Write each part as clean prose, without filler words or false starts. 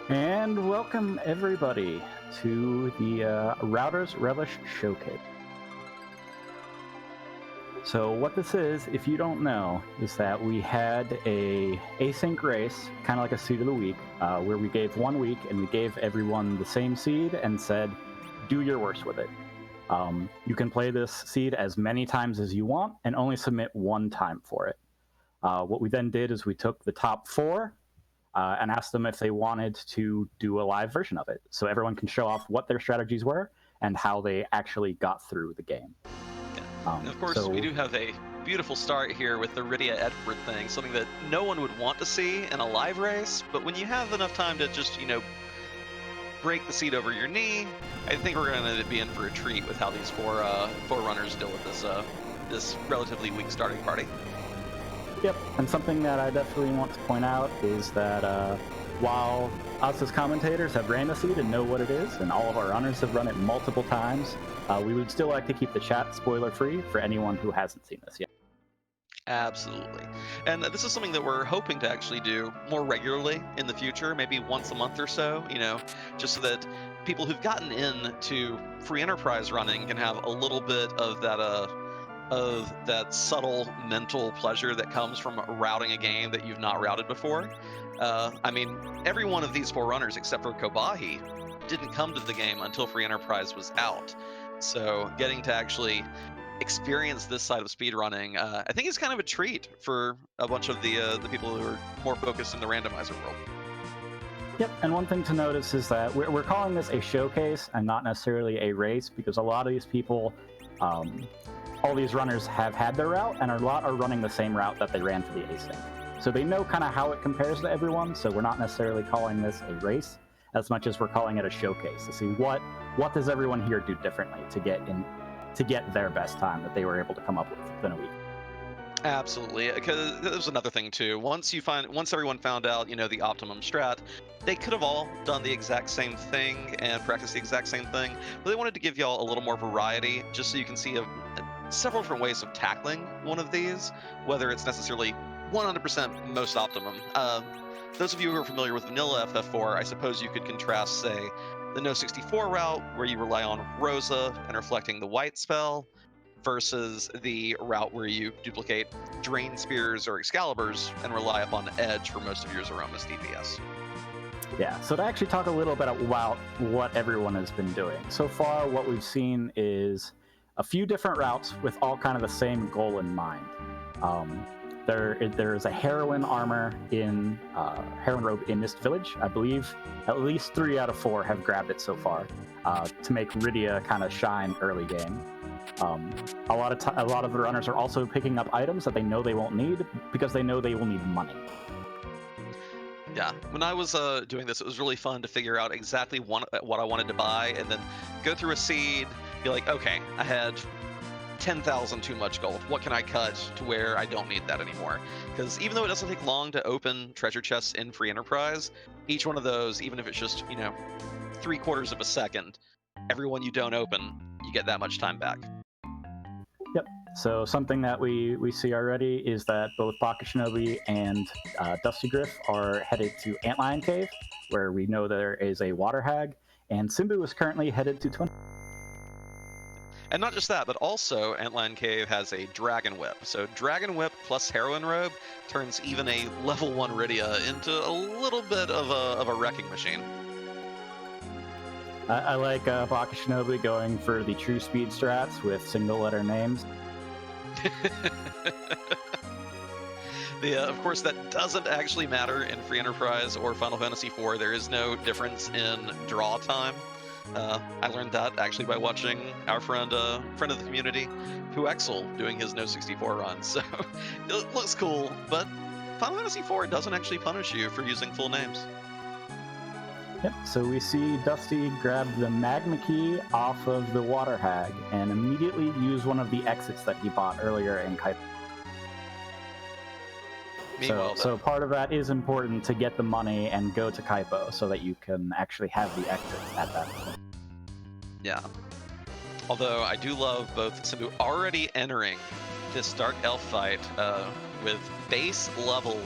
And welcome everybody to the Routers Relish Showcase. So what this is, if you don't know, is that we had a async race, kind of like a seed of the week, where we gave 1 week and we gave everyone the same seed and said, do your worst with it. You can play this seed as many times as you want and only submit 1 time for it. What we then did is we took the top 4 and asked them if they wanted to do a live version of it, so everyone can show off what their strategies were and how they actually got through the game. And of course, we do have a beautiful start here with the Rydia Edward thing, something that no one would want to see in a live race, but when you have enough time to just, break the seat over your knee, I think we're going to be in for a treat with how these four runners deal with this relatively weak starting party. Yep, and something that I definitely want to point out is that while us as commentators have ran the seed and know what it is, and all of our runners have run it multiple times, we would still like to keep the chat spoiler-free for anyone who hasn't seen this yet. Absolutely. And this is something that we're hoping to actually do more regularly in the future, maybe once a month or so, just so that people who've gotten into free enterprise running can have a little bit of that subtle mental pleasure that comes from routing a game that you've not routed before. Every one of these 4 runners, except for Kobahi, didn't come to the game until free enterprise was out. So getting to actually experience this side of speedrunning, I think is kind of a treat for a bunch of the people who are more focused in the randomizer world. Yep, and one thing to notice is that we're calling this a showcase and not necessarily a race, because a lot of these people, all these runners have had their route, and a lot are running the same route that they ran for the async. So they know kind of how it compares to everyone, so we're not necessarily calling this a race as much as we're calling it a showcase to see what does everyone here do differently to get their best time that they were able to come up with within a week. Absolutely, because there's another thing too. Once everyone found out, the optimum strat, they could have all done the exact same thing and practiced the exact same thing, but they wanted to give y'all a little more variety, just so you can see several different ways of tackling one of these, whether it's necessarily 100% most optimum. Those of you who are familiar with vanilla FF4, I suppose you could contrast, say, the No 64 route, where you rely on Rosa and reflecting the white spell, versus the route where you duplicate Drain Spears or Excaliburs and rely upon Edge for most of your Aroma's DPS. Yeah, so to actually talk a little bit about what everyone has been doing. So far, what we've seen is a few different routes with all kind of the same goal in mind. There is a heroine armor in heroine robe in Mist Village. I believe at least 3 out of 4 have grabbed it so far to make Rydia kind of shine early game. A lot of the runners are also picking up items that they know they won't need because they know they will need money. Yeah, when I was doing this, it was really fun to figure out exactly what I wanted to buy, and then go through a seed, be like, okay, I had 10,000 too much gold. What can I cut to where I don't need that anymore? Because even though it doesn't take long to open treasure chests in free enterprise, each one of those, even if it's just 3/4 of a second, every one you don't open, you get that much time back. Yep. So something that we see already is that both Baka Shinobi and Dusty Griff are headed to Antlion Cave, where we know there is a water hag, and Simbu is currently headed to Twin. And not just that, but also Antlion Cave has a Dragon Whip. So Dragon Whip plus Heroine Robe turns even a level 1 Rydia into a little bit of a wrecking machine. I like Baka Shinobi going for the true speed strats with single letter names. Of course, that doesn't actually matter in Free Enterprise or Final Fantasy IV. There is no difference in draw time. I learned that actually by watching our friend of the community, Puexel, doing his No 64 run. So it looks cool, but Final Fantasy IV doesn't actually punish you for using full names. Yep, so we see Dusty grab the Magma Key off of the Water Hag and immediately use one of the exits that he bought earlier in Kaipo. So part of that is important to get the money and go to Kaipo so that you can actually have the exits at that point. Yeah. Although I do love both Simbu already entering this Dark Elf fight with base level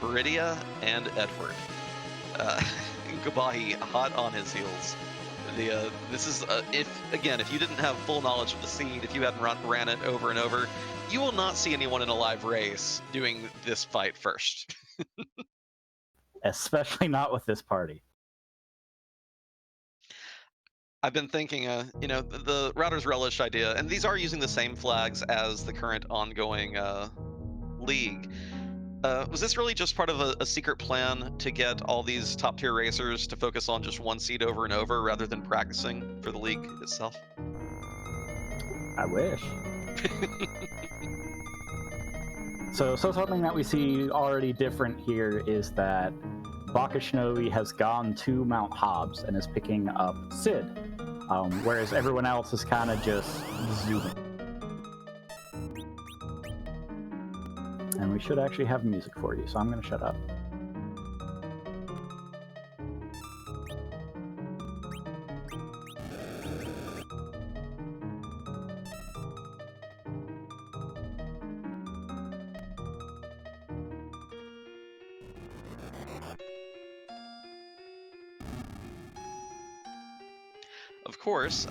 Rydia and Edward. Kabahi hot on his heels. This is if you didn't have full knowledge of the seed, if you hadn't ran it over and over, you will not see anyone in a live race doing this fight first. Especially not with this party. I've been thinking, the Router's Relish idea, and these are using the same flags as the current ongoing league. Was this really just part of a secret plan to get all these top tier racers to focus on just one seed over and over rather than practicing for the league itself? I wish. So something that we see already different here is that Baka Shinobi has gone to Mount Hobbs and is picking up Sid, whereas everyone else is kind of just zooming. And we should actually have music for you, so I'm going to shut up. Of course,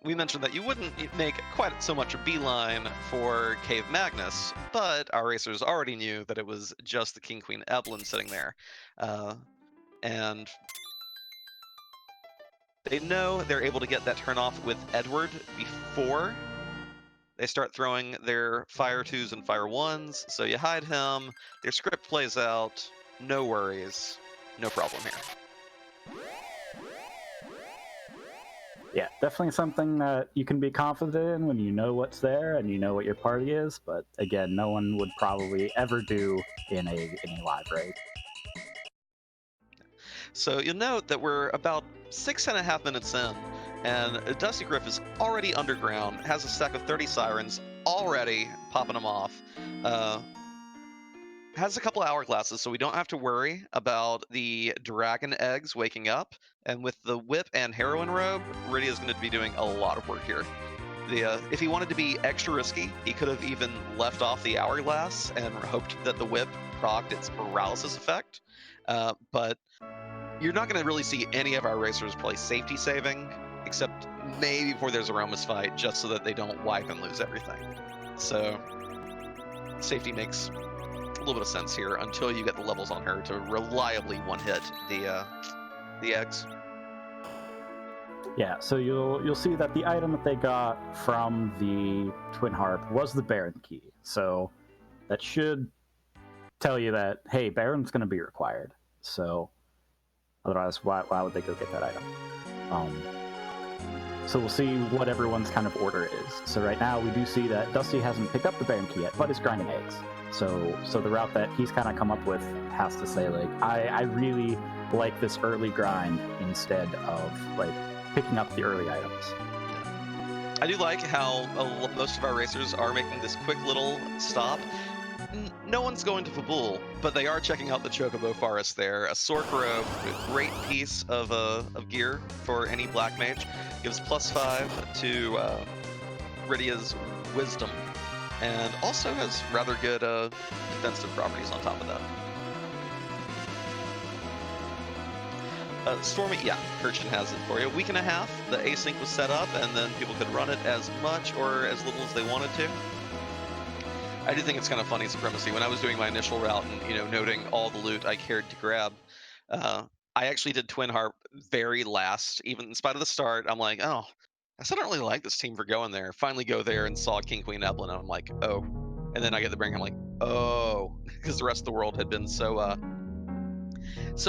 we mentioned that you wouldn't make quite so much a beeline for Cave Magnus, but our racers already knew that it was just the King Queen Evelyn sitting there. And they know they're able to get that turn off with Edward before they start throwing their Fire 2s and Fire 1s, so you hide him, their script plays out, no worries, no problem here. Yeah, definitely something that you can be confident in when you know what's there and you know what your party is, but again, no one would probably ever do in any live raid. So you'll note that we're about 6.5 minutes in, and Dusty Griff is already underground, has a stack of 30 sirens already popping them off. Has a couple of hourglasses, so we don't have to worry about the dragon eggs waking up. And with the whip and heroine robe, Rydia's going to be doing a lot of work here. If he wanted to be extra risky, he could have even left off the hourglass and hoped that the whip procced its paralysis effect. But you're not going to really see any of our racers play safety saving, except maybe before there's a Romus fight, just so that they don't wipe and lose everything. So safety makes a little bit of sense here until you get the levels on her to reliably one-hit the eggs. Yeah, so you'll see that the item that they got from the Twin Harp was the Baron key. So that should tell you that, hey, Baron's going to be required. So otherwise, why would they go get that item? So we'll see what everyone's kind of order is. So right now we do see that Dusty hasn't picked up the Baron key yet, but is grinding eggs. So the route that he's kind of come up with has to say, like, I really like this early grind instead of like picking up the early items. I do like how most of our racers are making this quick little stop. No one's going to Fabul, but they are checking out the Chocobo Forest there. A Sork robe, a great piece of gear for any Black Mage. Gives +5 to Rydia's Wisdom, and also has rather good defensive properties on top of that. Stormy, yeah, Kirsten has it for you. A week and a half, the async was set up, and then people could run it as much or as little as they wanted to. I do think it's kind of funny supremacy. When I was doing my initial route and noting all the loot I cared to grab, I actually did Twin Harp very last, even in spite of the start. I'm like, oh, I still don't really like this team for going there. Finally go there and saw King Queen Evelyn, and I'm like, oh. And then I get the bring, I'm like, oh, because the rest of the world had been so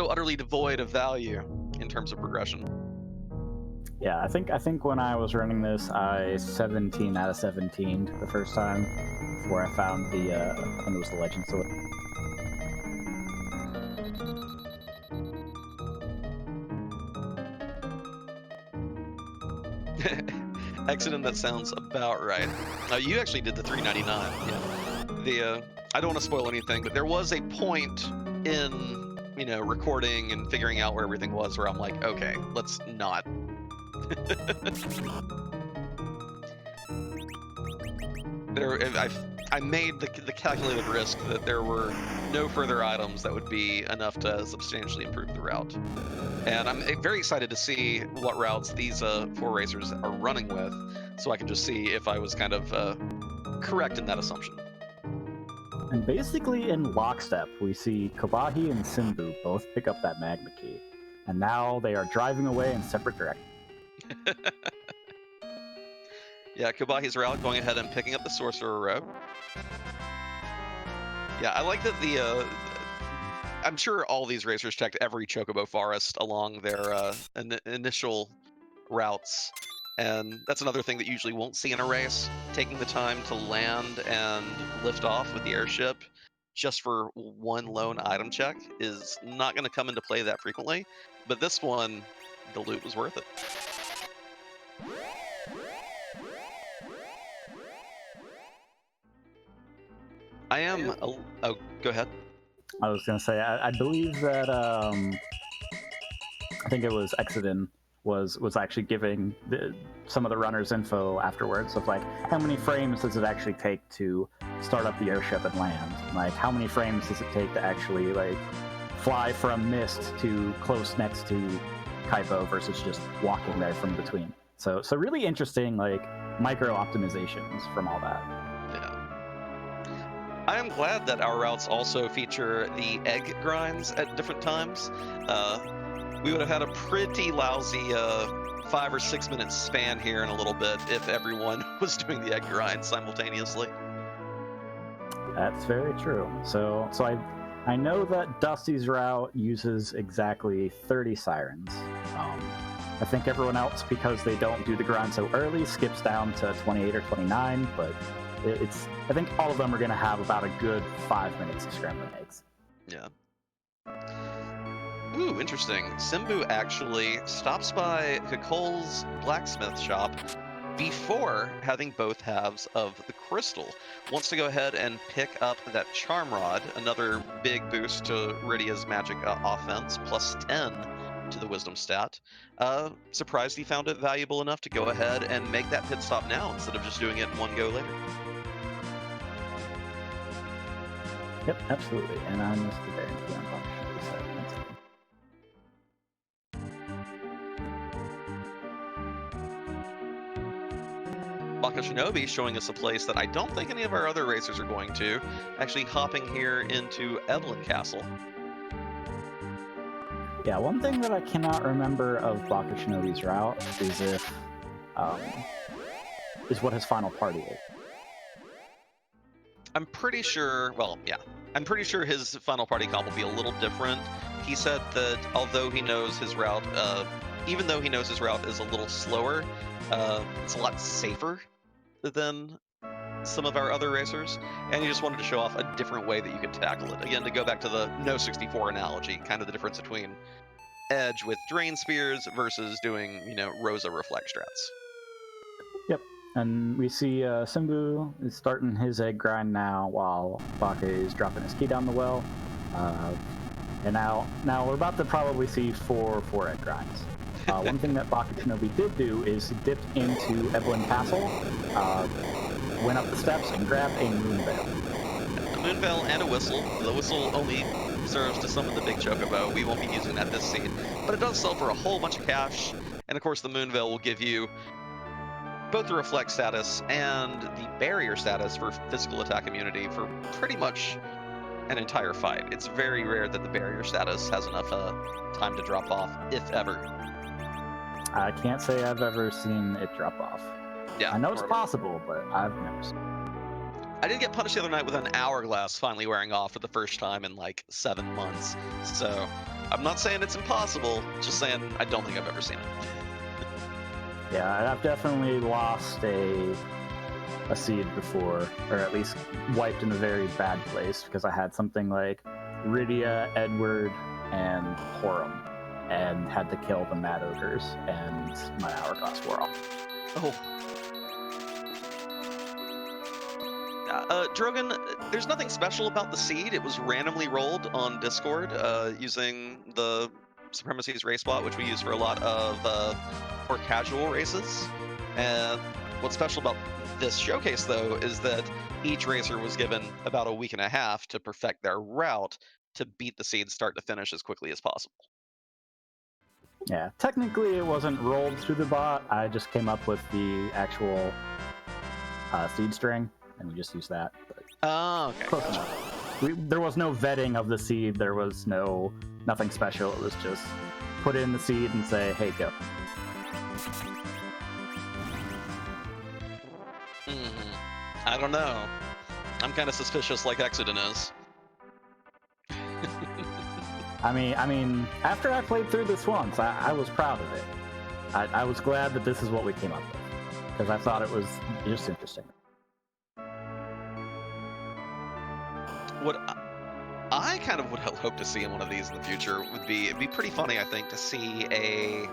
utterly devoid of value in terms of progression. Yeah, I think when I was running this, I 17 out of 17 the first time before I found the I think it was the Legend Sword. Accident, that sounds about right. You actually did the 399. Yeah. I don't want to spoil anything, but there was a point in recording and figuring out where everything was where I'm like, okay, let's not. I made the calculated risk that there were no further items that would be enough to substantially improve the route. And I'm very excited to see what routes these 4 racers are running with, so I can just see if I was kind of correct in that assumption. And basically in lockstep, we see Kobahi and Simbu both pick up that magma key. And now they are driving away in separate directions. Yeah, Kobahi's route going ahead and picking up the Sorcerer route. Yeah, I like that I'm sure all these racers checked every Chocobo forest along their initial routes. And that's another thing that you usually won't see in a race. Taking the time to land and lift off with the airship just for one lone item check is not going to come into play that frequently. But this one, the loot was worth it. I am. Oh, go ahead. I was going to say, I believe that I think it was Exodin was actually giving some of the runners info afterwards of like how many frames does it actually take to start up the airship and land, like how many frames does it take to actually like fly from mist to close next to Kaipo versus just walking there from between. So really interesting like micro optimizations from all that. I am glad that our routes also feature the egg grinds at different times. We would have had a pretty lousy 5 or 6 minute span here in a little bit if everyone was doing the egg grind simultaneously. That's very true. So I know that Dusty's route uses exactly 30 sirens. I think everyone else, because they don't do the grind so early, skips down to 28 or 29, but I think all of them are going to have about a good 5 minutes of scrambling eggs. Yeah. Ooh, interesting. Simbu actually stops by Kakol's blacksmith shop before having both halves of the crystal. Wants to go ahead and pick up that charm rod, another big boost to Rydia's magic offense, plus 10 to the wisdom stat. Surprised he found it valuable enough to go ahead and make that pit stop now instead of just doing it in one go later. Yep, absolutely. And I missed the guarantee on Buck. Baka Shinobi showing us a place that I don't think any of our other racers are going to, actually hopping here into Evelyn Castle. Yeah, one thing that I cannot remember of Baka Shinobi's route is what his final party is. I'm pretty sure, I'm pretty sure his final party comp will be a little different. He said that although he knows his route, even though he knows his route is a little slower, it's a lot safer than some of our other racers, and he just wanted to show off a different way that you could tackle it. Again, to go back to the No 64 analogy, kind of the difference between Edge with Drain Spears versus doing, Rosa Reflect strats. Yep. And we see Simbu is starting his egg grind now while Baka is dropping his key down the well. And now we're about to probably see four egg grinds. One thing that Baka Shinobi did do is dipped into Evelyn Castle, went up the steps, and grabbed a moon veil. A moon veil and a whistle. The whistle only serves to summon the big chocobo. We won't be using that this seed. But it does sell for a whole bunch of cash. And of course, the moon veil will give you both the reflect status and the barrier status for physical attack immunity for pretty much an entire fight. It's very rare that the barrier status has enough time to drop off, if ever. I can't say I've ever seen it drop off. Yeah, I know it's possible, but I've never seen it. I did get punished the other night with an hourglass finally wearing off for the first time in like 7 months. So I'm not saying it's impossible, just saying I don't think I've ever seen it. Yeah, I've definitely lost a seed before, or at least wiped in a very bad place, because I had something like Rydia, Edward, and Horum, and had to kill the Mad Ogres, and my hourglass wore off. Oh. Drogon, there's nothing special about the seed. It was randomly rolled on Discord using the Supremacy's race bot, which we use for a lot of more casual races. And what's special about this showcase, though, is that each racer was given about a week and a half to perfect their route to beat the seed start to finish as quickly as possible. Yeah, technically it wasn't rolled through the bot. I just came up with the actual seed string, and we just used that. But Oh, okay. close enough. There was no vetting of the seed. There was nothing special. It was just put in the seed and say, "Hey, go." I don't know. I'm kind of suspicious, like Exodus is. I mean, after I played through this once, I was proud of it. I was glad that this is what we came up with, because I thought it was just interesting. What I kind of would hope to see in one of these in the future would be, it'd be pretty funny, I think, to see a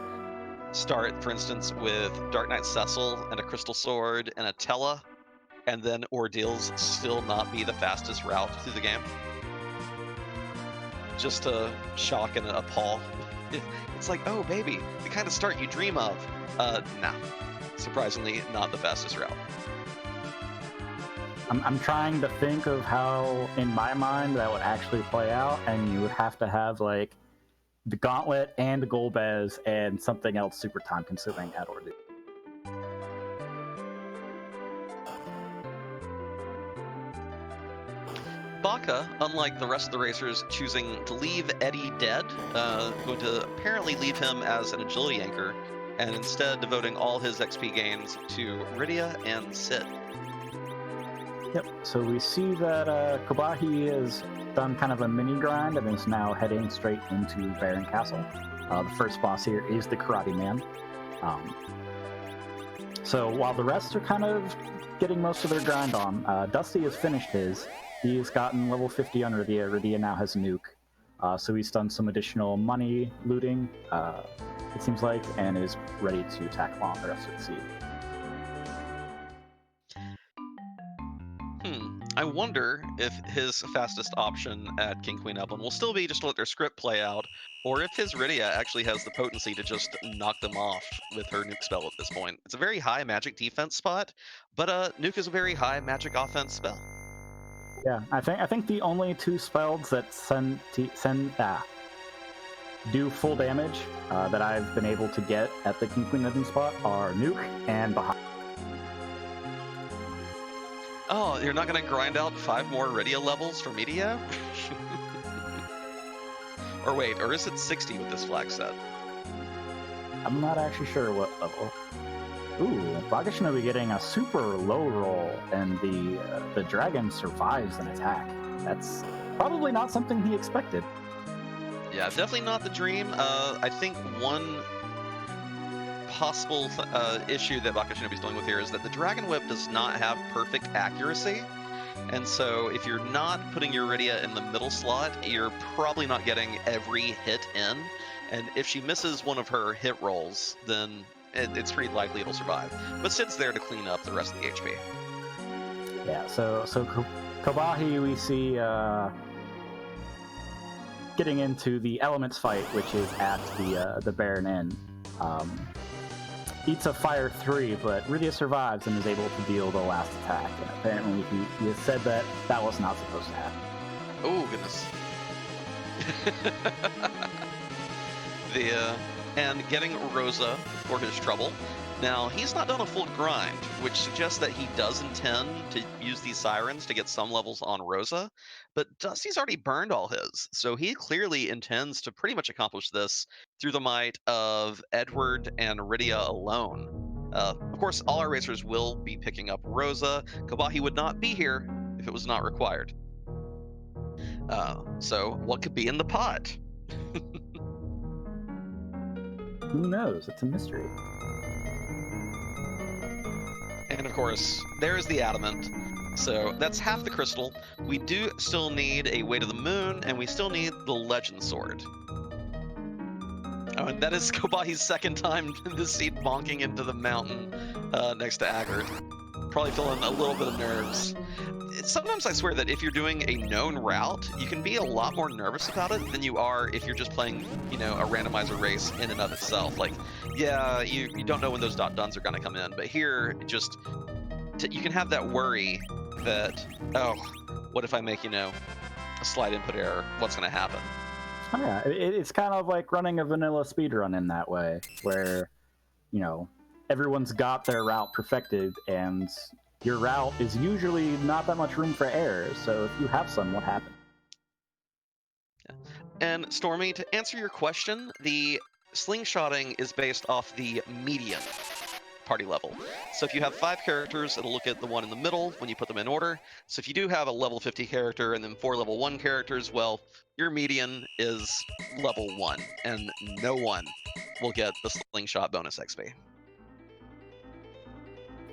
start, for instance, with Dark Knight Cecil and a Crystal Sword and a Tella, and then Ordeals still not be the fastest route through the game. Just to shock and appall. It's like, oh baby, the kind of start you dream of. Nah. Surprisingly, not the fastest route. I'm trying to think of how, in my mind, that would actually play out, and you would have to have like the Gauntlet and the Golbez and something else super time-consuming at Ordeal. Baka, unlike the rest of the racers, choosing to leave Eddie dead, going to apparently leave him as an agility anchor, and instead devoting all his XP gains to Rydia and Sid. Yep, so we see that Kobahi has done kind of a mini grind and is now heading straight into Baron Castle. The first boss here is the Karate Man. So while the rest are kind of getting most of their grind on, Dusty has finished his. He's gotten level 50 on Rydia. Rydia now has Nuke. So he's done some additional money looting, it seems like, and is ready to tackle on the rest of the seed. I wonder if his fastest option at King Queen Upland will still be just to let their script play out, or if his Rydia actually has the potency to just knock them off with her Nuke spell at this point. It's a very high magic defense spot, but Nuke is a very high magic offense spell. Yeah, I think the only two spells that do full damage that I've been able to get at the King Queen Upland spot are Nuke and Baha. Oh, you're not going to grind out 5 more Rydia levels for Media? Or wait, or is it 60 with this flag set? I'm not actually sure what level. Ooh, Bagashinobi getting a super low roll, and the dragon survives an attack. That's probably not something he expected. Yeah, definitely not the dream. I think one possible issue that Bakashinobi's dealing with here is that the Dragon Whip does not have perfect accuracy. And so if you're not putting your Rydia in the middle slot, you're probably not getting every hit in. And if she misses one of her hit rolls, then it's pretty likely it'll survive. But Sid's there to clean up the rest of the HP. Yeah, so Kobahi we see getting into the Elements fight, which is at the Baron Inn. Eats a Fire 3, but Rydia survives and is able to deal the last attack. And apparently he has said that was not supposed to happen. Oh, goodness. And getting Rosa for his trouble. Now, he's not done a full grind, which suggests that he does intend to use these Sirens to get some levels on Rosa, but Dusty's already burned all his, so he clearly intends to pretty much accomplish this through the might of Edward and Rydia alone. Of course, all our racers will be picking up Rosa. Kobahi would not be here if it was not required. So, what could be in the pot? Who knows? It's a mystery. And of course, there's the adamant. So that's half the crystal. We do still need a Way to the Moon, and we still need the Legend Sword. Oh, and that is Kobahi's second time this seed bonking into the mountain next to Agard. Probably feeling a little bit of nerves. Sometimes I swear that if you're doing a known route, you can be a lot more nervous about it than you are if you're just playing, a randomizer race in and of itself. Like, yeah, you don't know when those dot duns are going to come in, but here, you can have that worry that, oh, what if I make, a slight input error? What's going to happen? Oh, yeah, it's kind of like running a vanilla speedrun in that way, where, everyone's got their route perfected, and your route is usually not that much room for errors, so if you have some, what happens? Yeah. And Stormy, to answer your question, the slingshotting is based off the median party level. So if you have 5 characters, it'll look at the one in the middle when you put them in order. So if you do have a level 50 character and then 4 level 1 characters, well, your median is level 1, and no one will get the slingshot bonus XP.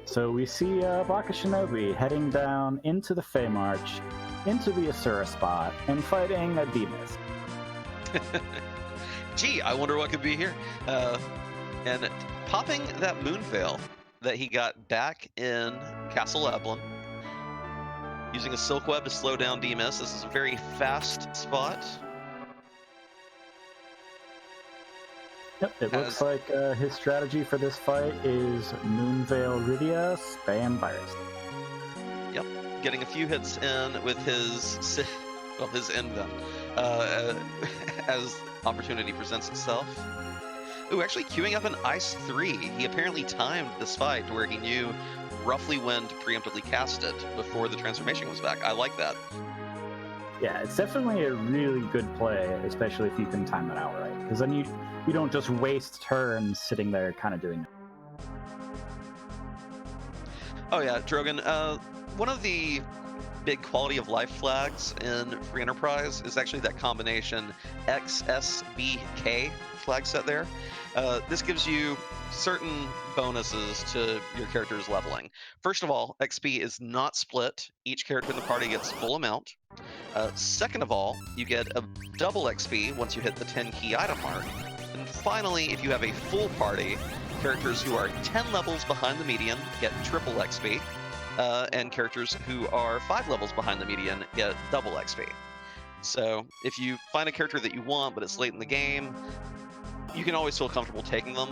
So we see Baka Shinobi heading down into the Fey March, into the Asura spot, and fighting a Demus. Gee, I wonder what could be here. And popping that moon veil that he got back in Castle Eblin, using a silk web to slow down Demus. This is a very fast spot. Yep, it looks like his strategy for this fight is Moonveil Rydia, spam Virus. Yep, getting a few hits in with his Invent as opportunity presents itself. Ooh, actually queuing up an Ice 3. He apparently timed this fight to where he knew roughly when to preemptively cast it before the transformation was back. I like that. Yeah, it's definitely a really good play, especially if you can time it out right. Because then you don't just waste turns sitting there kind of doing it. Oh yeah, Drogon. One of the big quality of life flags in Free Enterprise is actually that combination XSBK flag set there. This gives you certain bonuses to your character's leveling. First of all, XP is not split. Each character in the party gets full amount. Second of all, you get a double XP once you hit the 10 key item mark. And finally, if you have a full party, characters who are 10 levels behind the median get triple XP, and characters who are 5 levels behind the median get double XP. So if you find a character that you want, but it's late in the game, you can always feel comfortable taking them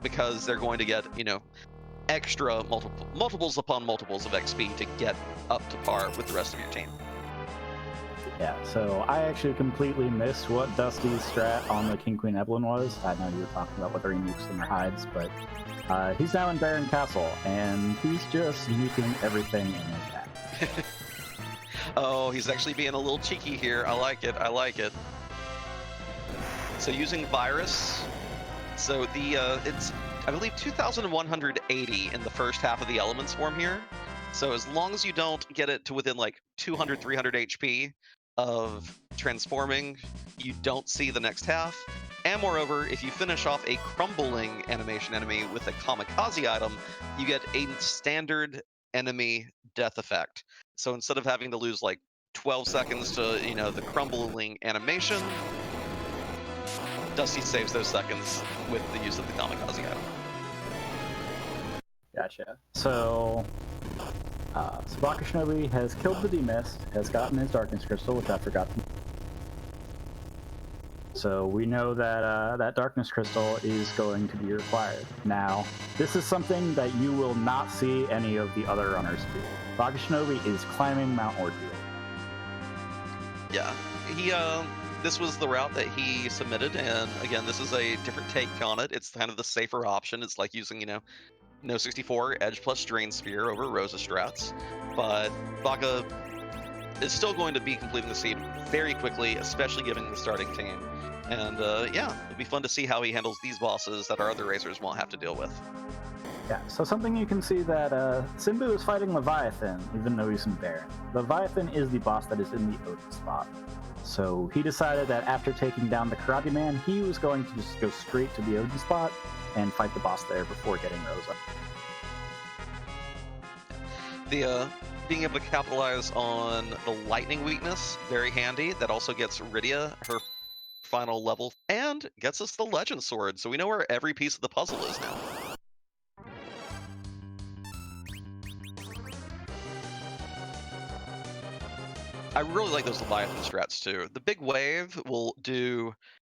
because they're going to get, extra multiples upon multiples of XP to get up to par with the rest of your team. Yeah, so I actually completely missed what Dusty's strat on the King Queen Eblin was. I know you were talking about whether he nukes them or hides, but he's now in Baron Castle, and he's just nuking everything in his path. Oh, he's actually being a little cheeky here. I like it. I like it. So using Virus, so it's I believe 2,180 in the first half of the Elements form here. So as long as you don't get it to within like 200, 300 HP of transforming, you don't see the next half. And moreover, if you finish off a crumbling animation enemy with a kamikaze item, you get a standard enemy death effect. So instead of having to lose like 12 seconds to, the crumbling animation, Dusty saves those seconds with the use of the kamikaze item. Gotcha. So Baka Shinobi has killed the Demist, has gotten his Darkness Crystal, which I forgot to. So we know that that Darkness Crystal is going to be required. Now, this is something that you will not see any of the other runners do. Baka Shinobi is climbing Mount Ordeal. Yeah, this was the route that he submitted, and again, this is a different take on it. It's kind of the safer option. It's like using, No 64 Edge plus Drain Sphere over Rosa strats, but Baka is still going to be completing the seed very quickly, especially given the starting team. And yeah, it'll be fun to see how he handles these bosses that our other racers won't have to deal with. Yeah, so something you can see that Simbu is fighting Leviathan, even though he's in Baron. Leviathan is the boss that is in the Odin spot. So he decided that after taking down the Karate Man, he was going to just go straight to the Odin spot and fight the boss there before getting Rosa. The being able to capitalize on the lightning weakness, very handy. That also gets Rydia her final level and gets us the Legend Sword, so we know where every piece of the puzzle is now. I really like those Leviathan strats too. The big wave will do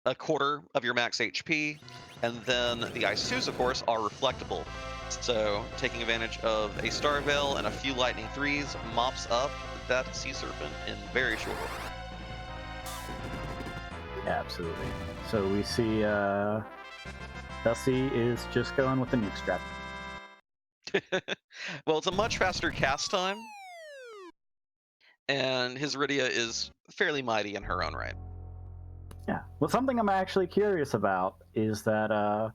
a quarter of your max HP, and then the Ice 2s, of course, are reflectable. So, taking advantage of a Star Veil and a few Lightning 3s, mops up that Sea Serpent in very short order. Yeah, absolutely. So we see Dusty is just going with the nuke strap. Well, it's a much faster cast time, and his Rydia is fairly mighty in her own right. Yeah. Well, something I'm actually curious about is that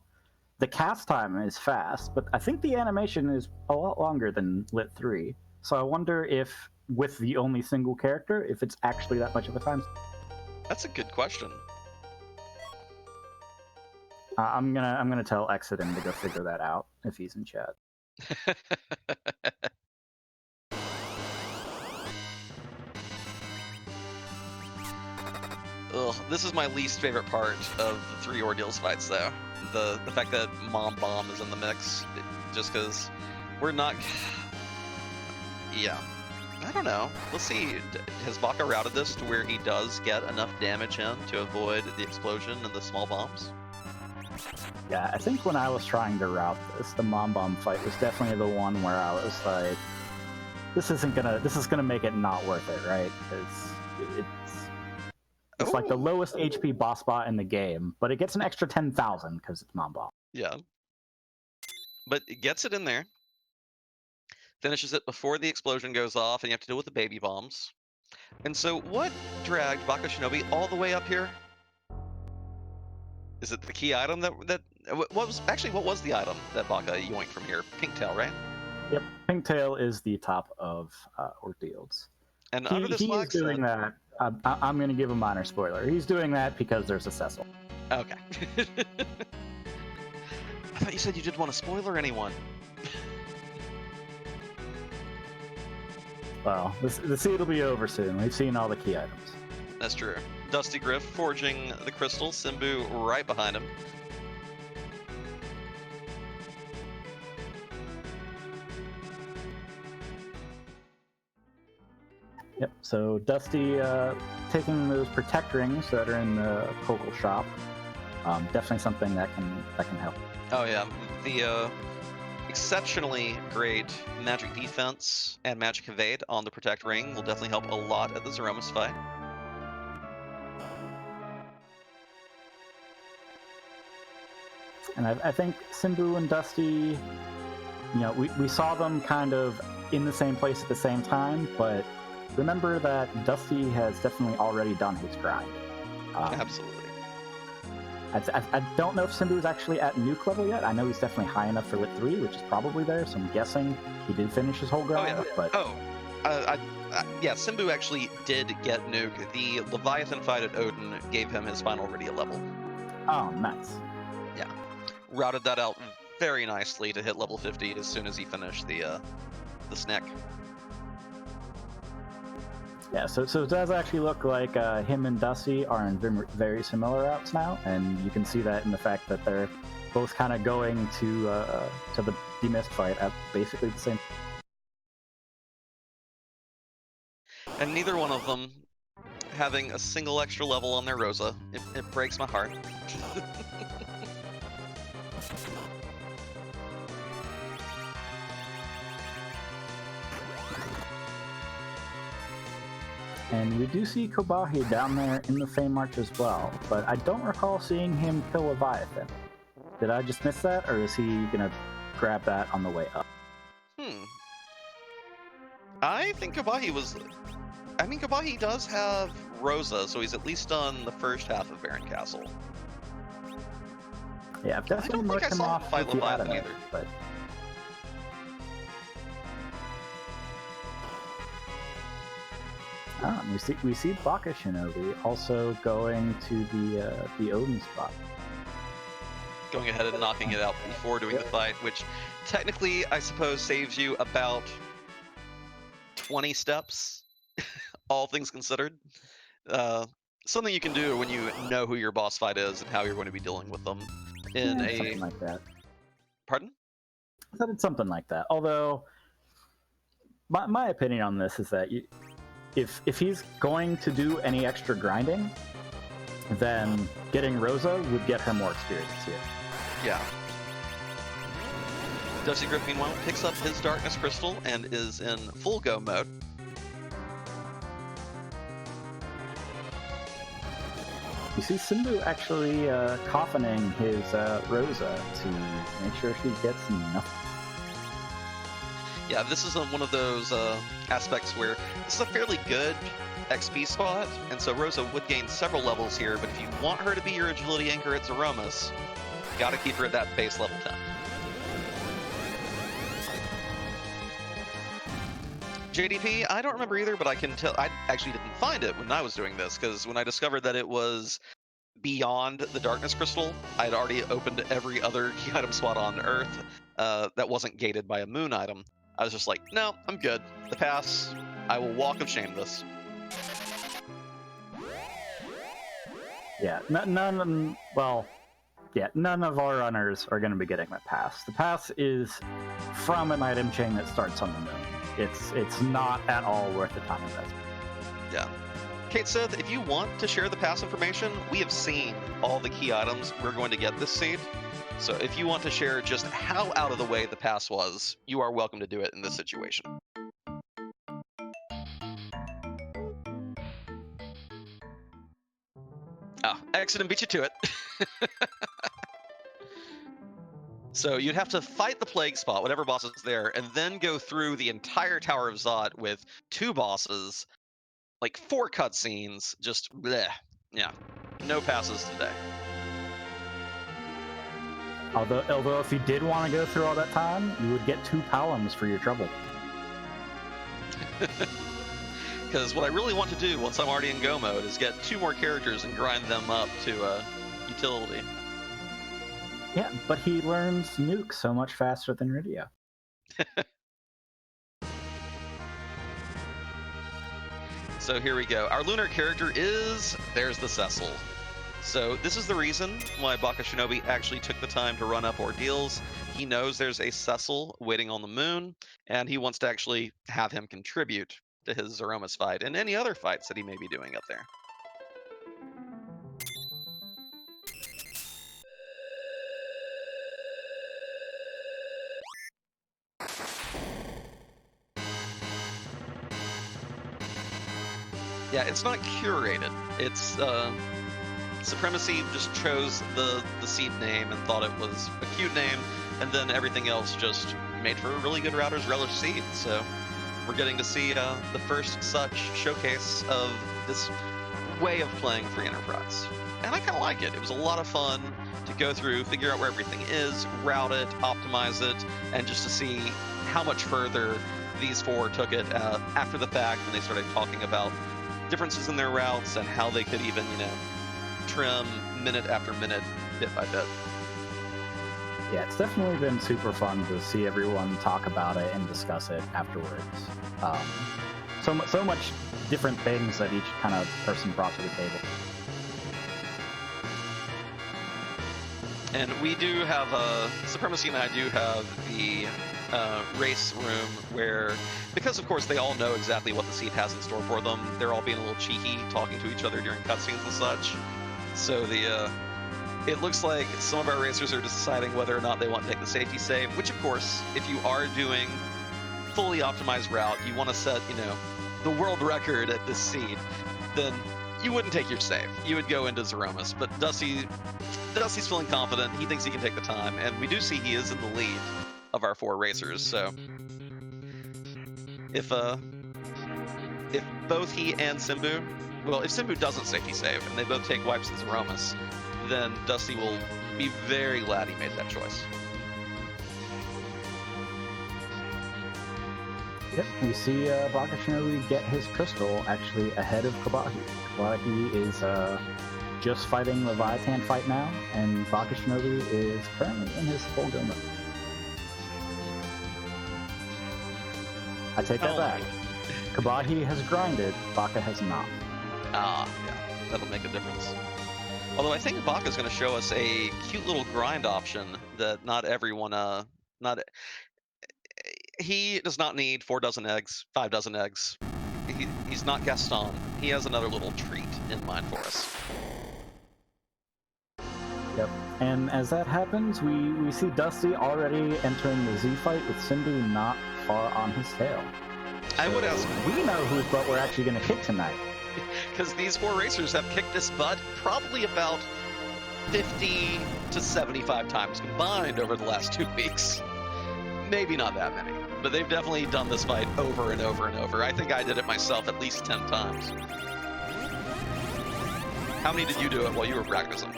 the cast time is fast, but I think the animation is a lot longer than Lit 3. So I wonder if, with the only single character, if it's actually that much of a time. That's a good question. I'm gonna tell Exodin to go figure that out if he's in chat. Ugh, this is my least favorite part of the 3 Ordeals fights, though. The fact that Mom Bomb is in the mix, just because we're not... Yeah. I don't know. Let's see. Has Baka routed this to where he does get enough damage in to avoid the explosion and the small bombs? Yeah, I think when I was trying to route this, the Mom Bomb fight was definitely the one where I was like, this is gonna make it not worth it, right? Because it's like the lowest HP boss bot in the game, but it gets an extra 10,000 because it's Mom Bomb. Yeah. But it gets it in there. Finishes it before the explosion goes off, and you have to deal with the baby bombs. And so, what dragged Baka Shinobi all the way up here? Is it the key item what was the item that Baka yoinked from here? Pink Tail, right? Yep, Pink Tail is the top of Ordeals. And under this flag he's doing that. I'm going to give a minor spoiler. He's doing that because there's a Cecil. Okay. I thought you said you didn't want to spoiler anyone. Well, the seed will be over soon. We've seen all the key items. That's true. Dusty Griff forging the crystal, Simbu right behind him. Yep, so Dusty taking those protect rings that are in the Cocal shop. Definitely something that can help. Oh yeah, the exceptionally great magic defense and magic evade on the protect ring will definitely help a lot at the Zeromus fight. And I think Simbu and Dusty, we saw them kind of in the same place at the same time, but remember that Dusty has definitely already done his grind. Absolutely. I don't know if Simbu is actually at nuke level yet. I know he's definitely high enough for Lit 3, which is probably there, so I'm guessing he did finish his whole grind. Yeah, Simbu actually did get nuke. The Leviathan fight at Odin gave him his final Rydia level. Oh, nice. Yeah. Routed that out very nicely to hit level 50 as soon as he finished the snack. Yeah, so it does actually look like him and Dusty are in very similar routes now, and you can see that in the fact that they're both kind of going to the demist fight at basically the same. And neither one of them having a single extra level on their Rosa. It breaks my heart. And we do see Kobahi down there in the Fame March as well, but I don't recall seeing him kill Leviathan. Did I just miss that, or is he gonna grab that on the way up? I think Kobahi was... I mean, Kobahi does have Rosa, so he's at least done the first half of Baron Castle. Yeah, I've definitely marked him off fight with the Leviathan anime, either. But... we see Baka Shinobi also going to the Odin spot. Going ahead and knocking it out before doing the fight, which technically, I suppose, saves you about 20 steps, all things considered. Something you can do when you know who your boss fight is and how you're going to be dealing with them in Something like that. Pardon? I thought it's something like that. Although, my opinion on this is that if he's going to do any extra grinding, then getting Rosa would get her more experience here. Yeah. Dusty Griff, meanwhile, picks up his Darkness Crystal and is in full go mode. You see Simbu actually coffining his Rosa to make sure she gets nothing. Yeah, this is one of those aspects where this is a fairly good XP spot, and so Rosa would gain several levels here, but if you want her to be your agility anchor at Zeromus, you gotta keep her at that base level 10. JDP, I don't remember either, but I can tell, I actually didn't find it when I was doing this, because when I discovered that it was beyond the Darkness Crystal, I had already opened every other key item spot on Earth that wasn't gated by a moon item. I was just like, no, I'm good. The pass, I will walk of shame this. Yeah, none of our runners are going to be getting the pass. The pass is from an item chain that starts on the moon. It's not at all worth the time investment. Yeah. Kate Sith, if you want to share the pass information, we have seen all the key items we're going to get this seed. So if you want to share just how out of the way the pass was, you are welcome to do it in this situation. Ah, accident beat you to it. So you'd have to fight the plague spot, whatever boss is there, and then go through the entire Tower of Zod with 2 bosses, like 4 cutscenes, just bleh. Yeah, no passes today. Although if you did want to go through all that time, you would get 2 Palums for your trouble. Because what I really want to do once I'm already in go mode is get 2 more characters and grind them up to utility. Yeah, but he learns Nuke so much faster than Rydia. So here we go. Our lunar character is, there's the Cecil. So this is the reason why Baka Shinobi actually took the time to run up ordeals. He knows there's a Cecil waiting on the moon, and he wants to actually have him contribute to his Zeromus fight and any other fights that he may be doing up there. Yeah, it's not curated. It's Supremacy just chose the seed name and thought it was a cute name, and then everything else just made for a really good Router's Relish seed. So we're getting to see the first such showcase of this way of playing Free Enterprise. And I kind of like it. It was a lot of fun to go through, figure out where everything is, route it, optimize it, and just to see how much further these 4 took it after the fact when they started talking about differences in their routes and how they could even, trim minute after minute, bit by bit. Yeah, it's definitely been super fun to see everyone talk about it and discuss it afterwards. So much different things that each kind of person brought to the table. And we do have Supremacy and I do have the race room where, because of course they all know exactly what the seed has in store for them, they're all being a little cheeky, talking to each other during cutscenes and such. So it looks like some of our racers are deciding whether or not they want to take the safety save, which of course, if you are doing fully optimized route, you want to set, the world record at this seed, then you wouldn't take your save. You would go into Zeromus. But Dusty's feeling confident. He thinks he can take the time, and we do see he is in the lead of our 4 racers. So if both he and Simbu, well, if Simbu doesn't safety save and they both take wipes in Zeromus, then Dusty will be very glad he made that choice. Yep, we see Baka Shinobi get his crystal actually ahead of Kabahi. Kabahi is just fighting Leviathan fight now, and Baka Shinobi is currently in his full go mode. I take that back. Kabahi has grinded, Baka has not. Ah, yeah, that'll make a difference. Although I think Baka's going to show us a cute little grind option that not everyone, he does not need 4 dozen eggs, 5 dozen eggs. He's not Gaston. He has another little treat in mind for us. Yep. And as that happens, we see Dusty already entering the Z fight with Simbu not far on his tail. I would ask, We know whose butt we're actually going to kick tonight. because these 4 racers have kicked this butt probably about 50 to 75 times combined over the last 2 weeks. Maybe not that many, but they've definitely done this fight over and over and over. I think I did it myself at least 10 times. How many did you do it while you were practicing?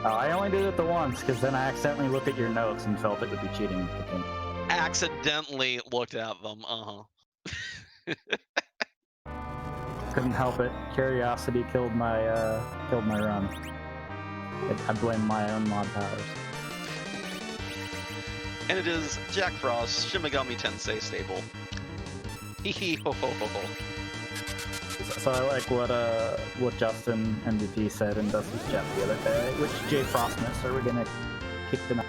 I only did it the once, because then I accidentally looked at your notes and felt it would be cheating. Accidentally looked at them, Couldn't help it. Curiosity killed my run. I blame my own mod powers. And it is Jack Frost, Shin Megami Tensei stable. Hee hee ho ho ho ho. So I like what Justin MVP said in Dusty's chat the other day. Which J Frostness are we gonna kick tonight?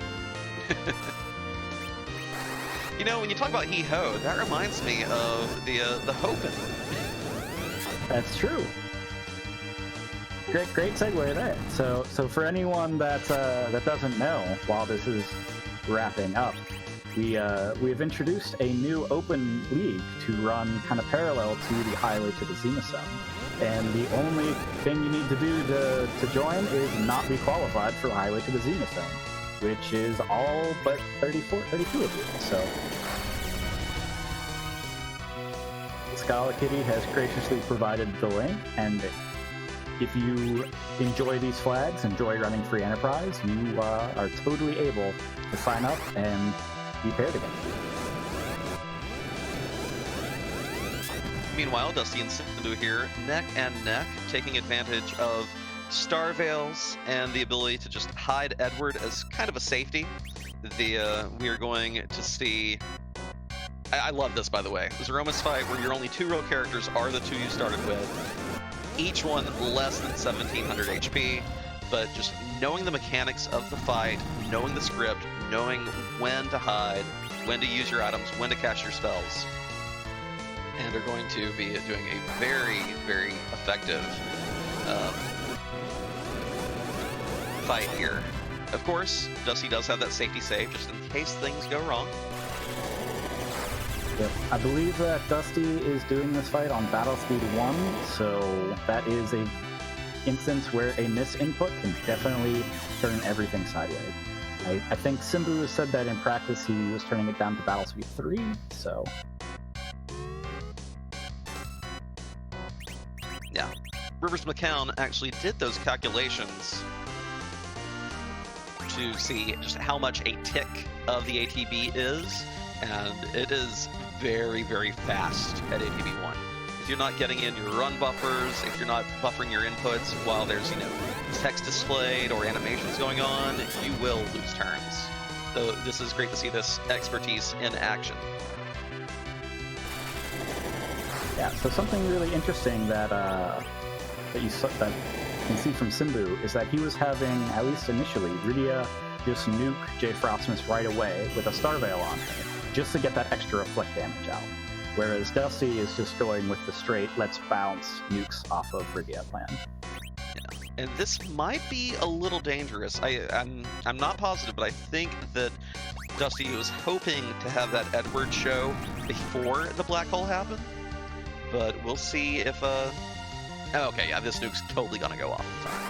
You know, when you talk about hee ho, that reminds me of the Hopen. That's true. Great segue there. So for anyone that doesn't know, while this is wrapping up, we have introduced a new open league to run kind of parallel to the Highway to the Zima Zone. And the only thing you need to do to join is not be qualified for Highway to the Zima Zone, which is all but 32 of you. So Scala Kitty has graciously provided the link, and if you enjoy these flags, enjoy running free enterprise, you are totally able to sign up and be paired again. Meanwhile, Dusty and Simbu here, neck and neck, taking advantage of Star Veils and the ability to just hide Edward as kind of a safety. We are going to see... I love this, by the way. This Romus fight where your only 2 real characters are the 2 you started with. Each one less than 1700 HP, but just knowing the mechanics of the fight, knowing the script, knowing when to hide, when to use your items, when to cast your spells. And are going to be doing a very, very effective fight here. Of course, Dusty does have that safety save just in case things go wrong. Yep. I believe that Dusty is doing this fight on battle speed 1, so that is a instance where a misinput can definitely turn everything sideways. I think Simbu has said that in practice he was turning it down to battle speed 3, so... Yeah. Rivers McCown actually did those calculations to see just how much a tick of the ATB is, and it is very, very fast at ATB 1. If you're not getting in your run buffers, if you're not buffering your inputs while there's, text displayed or animations going on, you will lose turns. So this is great to see this expertise in action. Yeah, so something really interesting that you can see from Simbu is that he was having, at least initially, Rydia just nuke J Frostmas right away with a Star Veil on her, just to get that extra reflect damage out. Whereas Dusty is just going with the straight let's bounce nukes off of Rydia plan. Yeah. And this might be a little dangerous. I'm not positive, but I think that Dusty was hoping to have that Edward show before the black hole happened. But we'll see if okay, yeah, this nuke's totally gonna go off in time.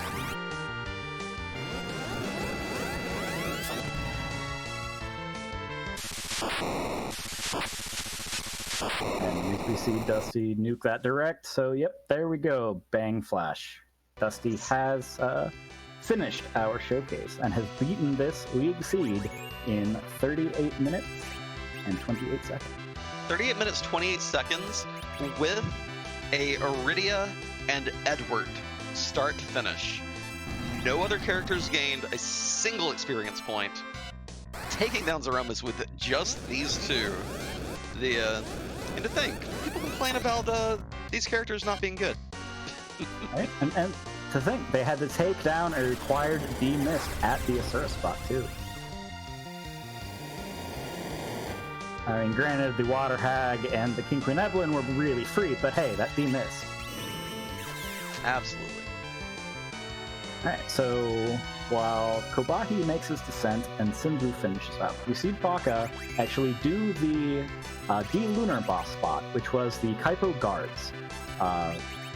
And we see Dusty nuke that direct, so yep, there we go. Bang flash. Dusty has finished our showcase and has beaten this league seed in 38 minutes and 28 seconds. 38 minutes, 28 seconds with a Iridia and Edward start to finish. No other characters gained a single experience point. Taking down Zeromus with just these 2. And to think, people complain about these characters not being good. Right? And to think, they had to take down a required D-Mist at the Asura spot, too. I mean, granted, the Water Hag and the King Queen Evelyn were really free, but hey, that D-Mist. Absolutely. Alright, so while Kobahi makes his descent and Simbu finishes up, we see Baka actually do the D-Lunar boss spot, which was the Kaipo guards.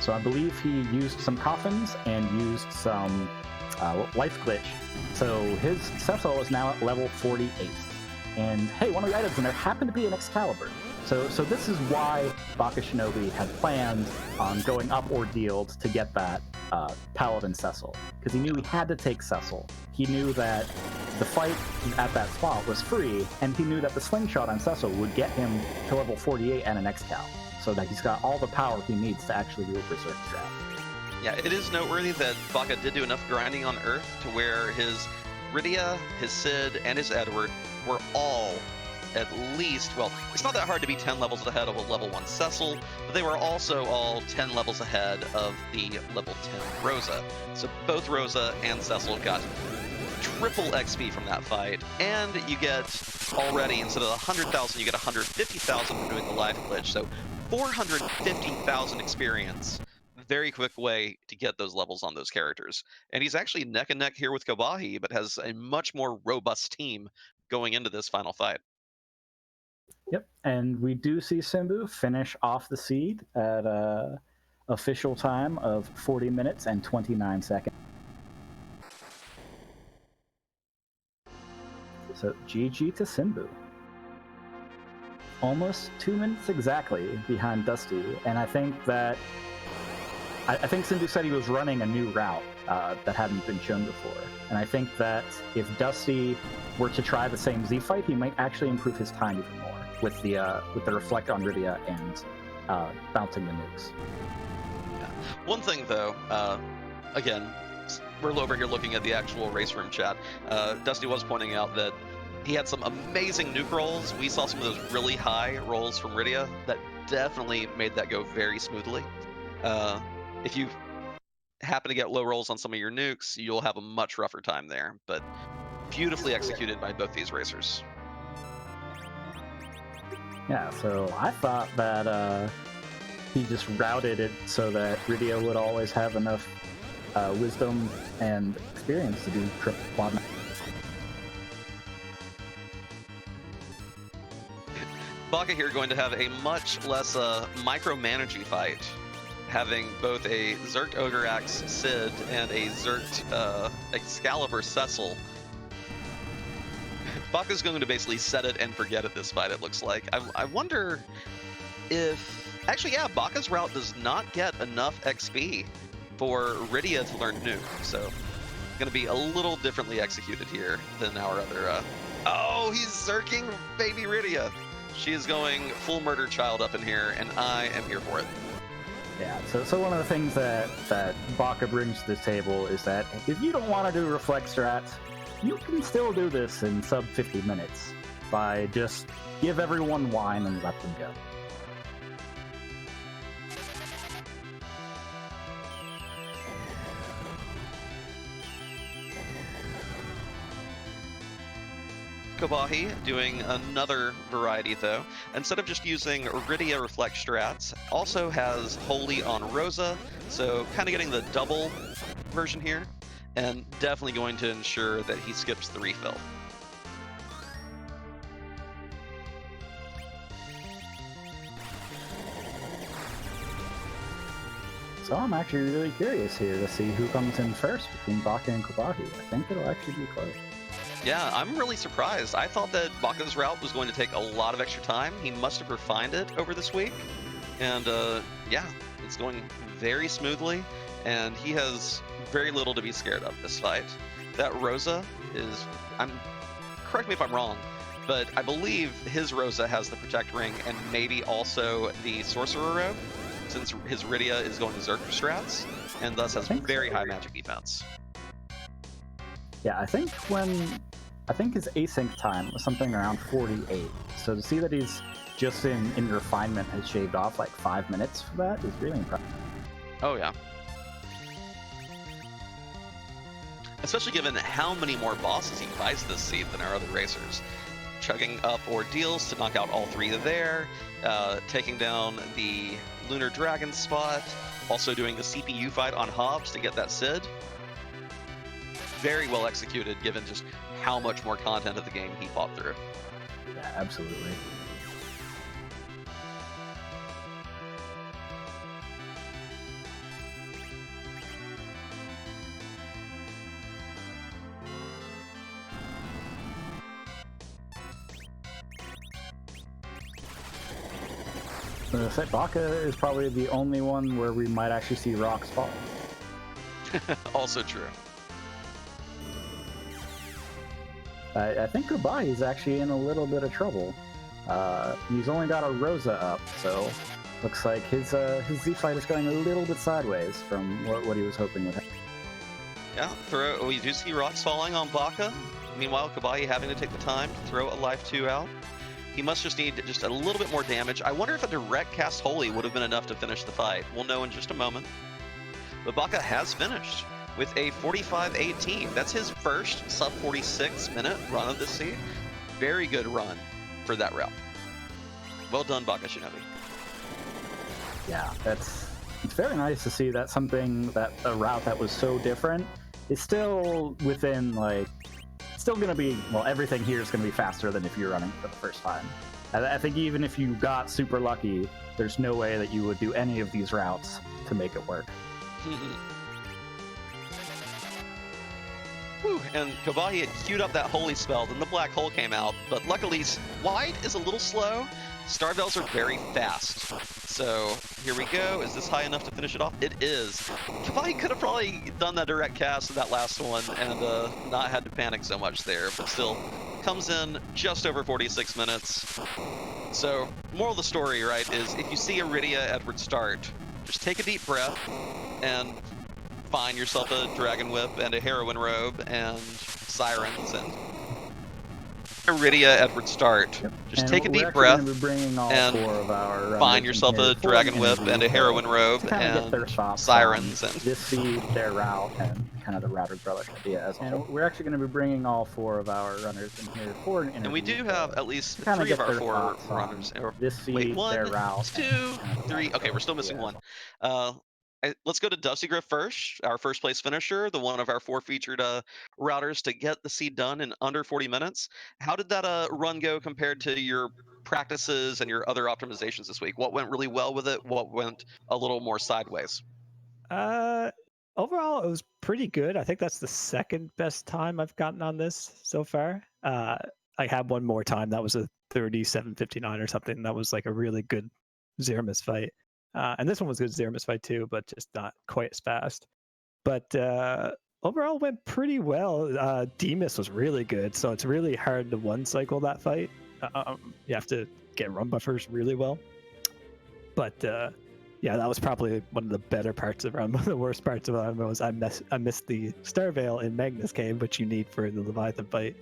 So I believe he used some coffins and used some life glitch. So his Cecil is now at level 48. And hey, one of the items in there happened to be an Excalibur. So this is why Baka Shinobi had planned on going up ordealed to get that Paladin Cecil, because he knew he had to take Cecil. He knew that the fight at that spot was free, and he knew that the slingshot on Cecil would get him to level 48 and an Excal, so that he's got all the power he needs to actually do a Berserk strat. Yeah, it is noteworthy that Baka did do enough grinding on Earth to where his Rydia, his Cid, and his Edward were all at least, well, it's not that hard to be 10 levels ahead of a level 1 Cecil, but they were also all 10 levels ahead of the level 10 Rosa. So both Rosa and Cecil got triple XP from that fight, and you get already, instead of 100,000, you get 150,000 from doing the life glitch, so 450,000 experience. Very quick way to get those levels on those characters. And he's actually neck and neck here with Kobahi, but has a much more robust team going into this final fight. Yep, and we do see Simbu finish off the seed at official time of 40 minutes and 29 seconds. So GG to Simbu. Almost 2 minutes exactly behind Dusty, and I think Simbu said he was running a new route that hadn't been shown before. And I think that if Dusty were to try the same Z fight, he might actually improve his time even more with the reflect on Rydia and bouncing the nukes. Yeah. One thing though, again, we're over here looking at the actual race room chat. Dusty was pointing out that he had some amazing nuke rolls. We saw some of those really high rolls from Rydia that definitely made that go very smoothly. If you happen to get low rolls on some of your nukes, you'll have a much rougher time there, but beautifully executed by both these racers. Yeah, so I thought that he just routed it so that Rydia would always have enough wisdom and experience to do triple quad. Baka here going to have a much less micromanagey fight, having both a Zerked Ogre Axe Cid and a Zerked Excalibur Cecil. Baka's going to basically set it and forget it this fight, it looks like. I wonder if... Actually, yeah, Baka's route does not get enough XP for Rydia to learn Nuke, so going to be a little differently executed here than our other... Oh, he's Zerking baby Rydia! She is going full murder child up in here, and I am here for it. Yeah, so one of the things that Baka brings to the table is that if you don't want to do reflect strats, you can still do this in sub 50 minutes by just give everyone wine and let them go. Kobahi doing another variety though. Instead of just using Rydia Reflect strats, also has Holy on Rosa, so kind of getting the double version here, and definitely going to ensure that he skips the refill. So I'm actually really curious here to see who comes in first between Baka and Kobahi. I think it'll actually be close. Yeah, I'm really surprised. I thought that Baka's route was going to take a lot of extra time. He must have refined it over this week. And yeah, it's going very smoothly, and he has very little to be scared of this fight. That Rosa is, correct me if I'm wrong, but I believe his Rosa has the Protect Ring and maybe also the Sorcerer Robe, since his Rydia is going to Zerker strats, and thus has very high magic defense. Yeah, I think his async time was something around 48. So to see that he's just in refinement has shaved off like 5 minutes for that is really impressive. Oh yeah. Especially given how many more bosses he fights this seed than our other racers. Chugging up ordeals to knock out all three there, taking down the Lunar Dragon spot, also doing the CPU fight on Hobbs to get that Cid. very well executed given just how much more content of the game he fought through. Yeah, absolutely. Baka is probably the only one where we might actually see rocks fall. Also true. I think Kubai is actually in a little bit of trouble. He's only got a Rosa up, so looks like his Z fight is going a little bit sideways from what he was hoping with it. Yeah, we do see rocks falling on Baka. Meanwhile, Kubai having to take the time to throw a Life 2 out. He must just need just a little bit more damage. I wonder if a direct cast Holy would have been enough to finish the fight. We'll know in just a moment. But Baka has finished with a 45-18. That's his first sub 46-minute run of the seed. Very good run for that route. Well done, Baka Shinobi. Yeah, it's very nice to see that a route that was so different is still within still going to be, well, everything here is going to be faster than if you're running for the first time. I think even if you got super lucky, there's no way that you would do any of these routes to make it work. Whew, and Kubai had queued up that Holy Spell, then the Black Hole came out, but luckily Wide is a little slow. Starvells are very fast. So here we go. Is this high enough to finish it off? It is. Kubai could have probably done that direct cast of that last one and not had to panic so much there, but still comes in just over 46 minutes. So moral of the story, right, is if you see Iridia Edward start, just take a deep breath and find yourself a Dragon Whip and a Heroine Robe and Sirens and Iridia Edward start. Yep. Just and take a deep breath and find yourself a Dragon Whip and a Heroine Robe and Sirens and this seed, their route, and kind of the Router's Relish idea as a whole. We're actually going to be bringing all 4 of our runners in here for an interview. And we do have at least 3 of our 4 runners. This seed, wait, 1, their route, 2, 3. Okay, we're still missing 1. Let's go to Dusty Griff first, our first place finisher, the one of our 4 featured routers to get the seed done in under 40 minutes. How did that run go compared to your practices and your other optimizations this week? What went really well with it? What went a little more sideways? Overall, it was pretty good. I think that's the second best time I've gotten on this so far. I had one more time that was a 37:59 or something. That was like a really good Zeramis fight. And this one was a good Zeramis fight too, but just not quite as fast. But overall went pretty well. Demas was really good, so it's really hard to one cycle that fight. You have to get run buffers really well. But yeah, that was probably one of the better parts of the run. One of the worst parts of the run was I missed the Star Veil in Magnus Cave, which you need for the Leviathan fight.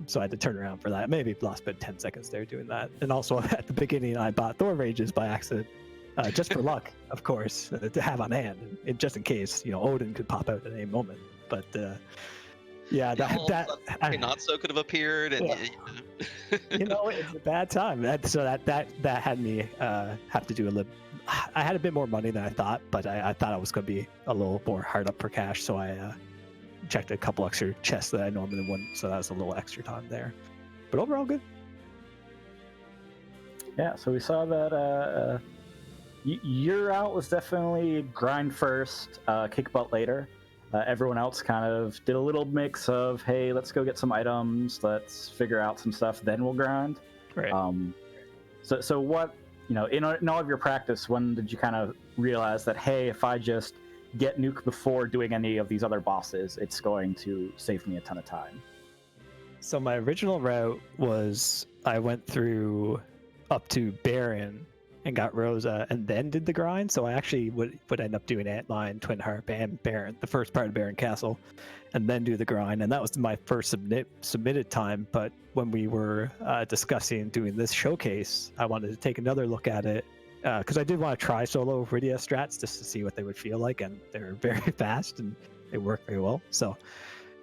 So I had to turn around for that. Maybe lost about 10 seconds there doing that. And also at the beginning, I bought Thor Rages by accident, just for luck, of course, to have on hand, just in case, Odin could pop out at any moment. But yeah, not so could have appeared, and it's a bad time. So that had me have to do a little. I had a bit more money than I thought, but I thought I was going to be a little more hard up for cash, so I checked a couple extra chests that I normally wouldn't, so that was a little extra time there. But overall, good. Yeah, so we saw that your route was definitely grind first, kick butt later. Everyone else kind of did a little mix of, hey, let's go get some items, let's figure out some stuff, then we'll grind. Right. So what, in all of your practice, when did you kind of realize that, hey, if I just get nuke before doing any of these other bosses, it's going to save me a ton of time? So my original route was I went through up to Baron and got Rosa and then did the grind. So I actually would end up doing Antlion, Twin Harp, and Baron, the first part of Baron Castle, and then do the grind. And that was my first submitted time. But when we were discussing doing this showcase, I wanted to take another look at it because I did want to try solo Rydia strats just to see what they would feel like, and they're very fast and they work very well. So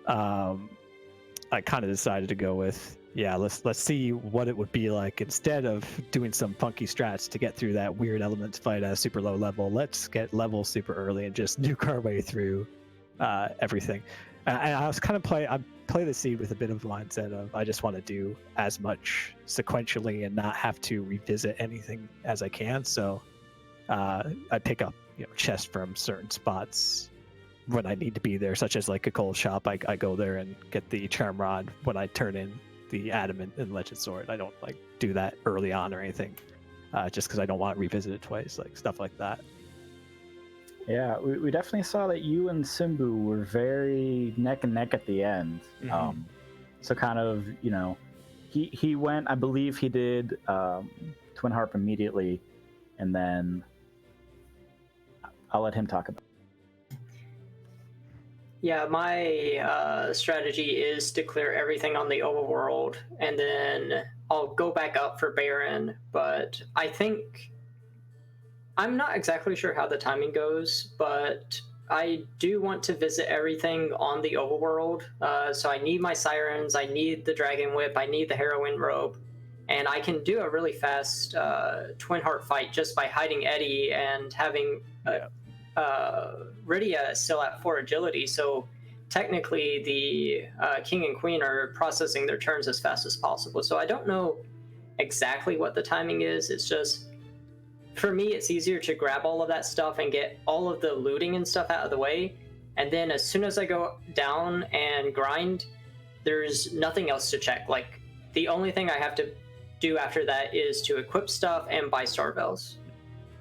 I kind of decided to go with, let's see what it would be like instead of doing some funky strats to get through that weird elements fight at a super low level. Let's get levels super early and just nuke our way through everything. I was kind of I play the seed with a bit of a mindset of I just want to do as much sequentially and not have to revisit anything as I can. So I pick up chests from certain spots when I need to be there, such as like a gold shop. I go there and get the charm rod when I turn in the adamant and legend sword. I don't like do that early on or anything, just because I don't want to revisit it twice, like stuff like that. Yeah, we definitely saw that you and Simbu were very neck and neck at the end. Mhm. So kind of, he went, I believe he did Twin Harp immediately, and then I'll let him talk about it. Yeah, my strategy is to clear everything on the overworld, and then I'll go back up for Baron, but I think I'm not exactly sure how the timing goes, but I do want to visit everything on the overworld. So I need my sirens, I need the dragon whip, I need the heroine robe, and I can do a really fast twin heart fight just by hiding Eddie and having Rydia still at 4 agility. So technically, the king and queen are processing their turns as fast as possible. So I don't know exactly what the timing is. It's just, for me, it's easier to grab all of that stuff and get all of the looting and stuff out of the way. And then as soon as I go down and grind, there's nothing else to check. Like, the only thing I have to do after that is to equip stuff and buy star bells.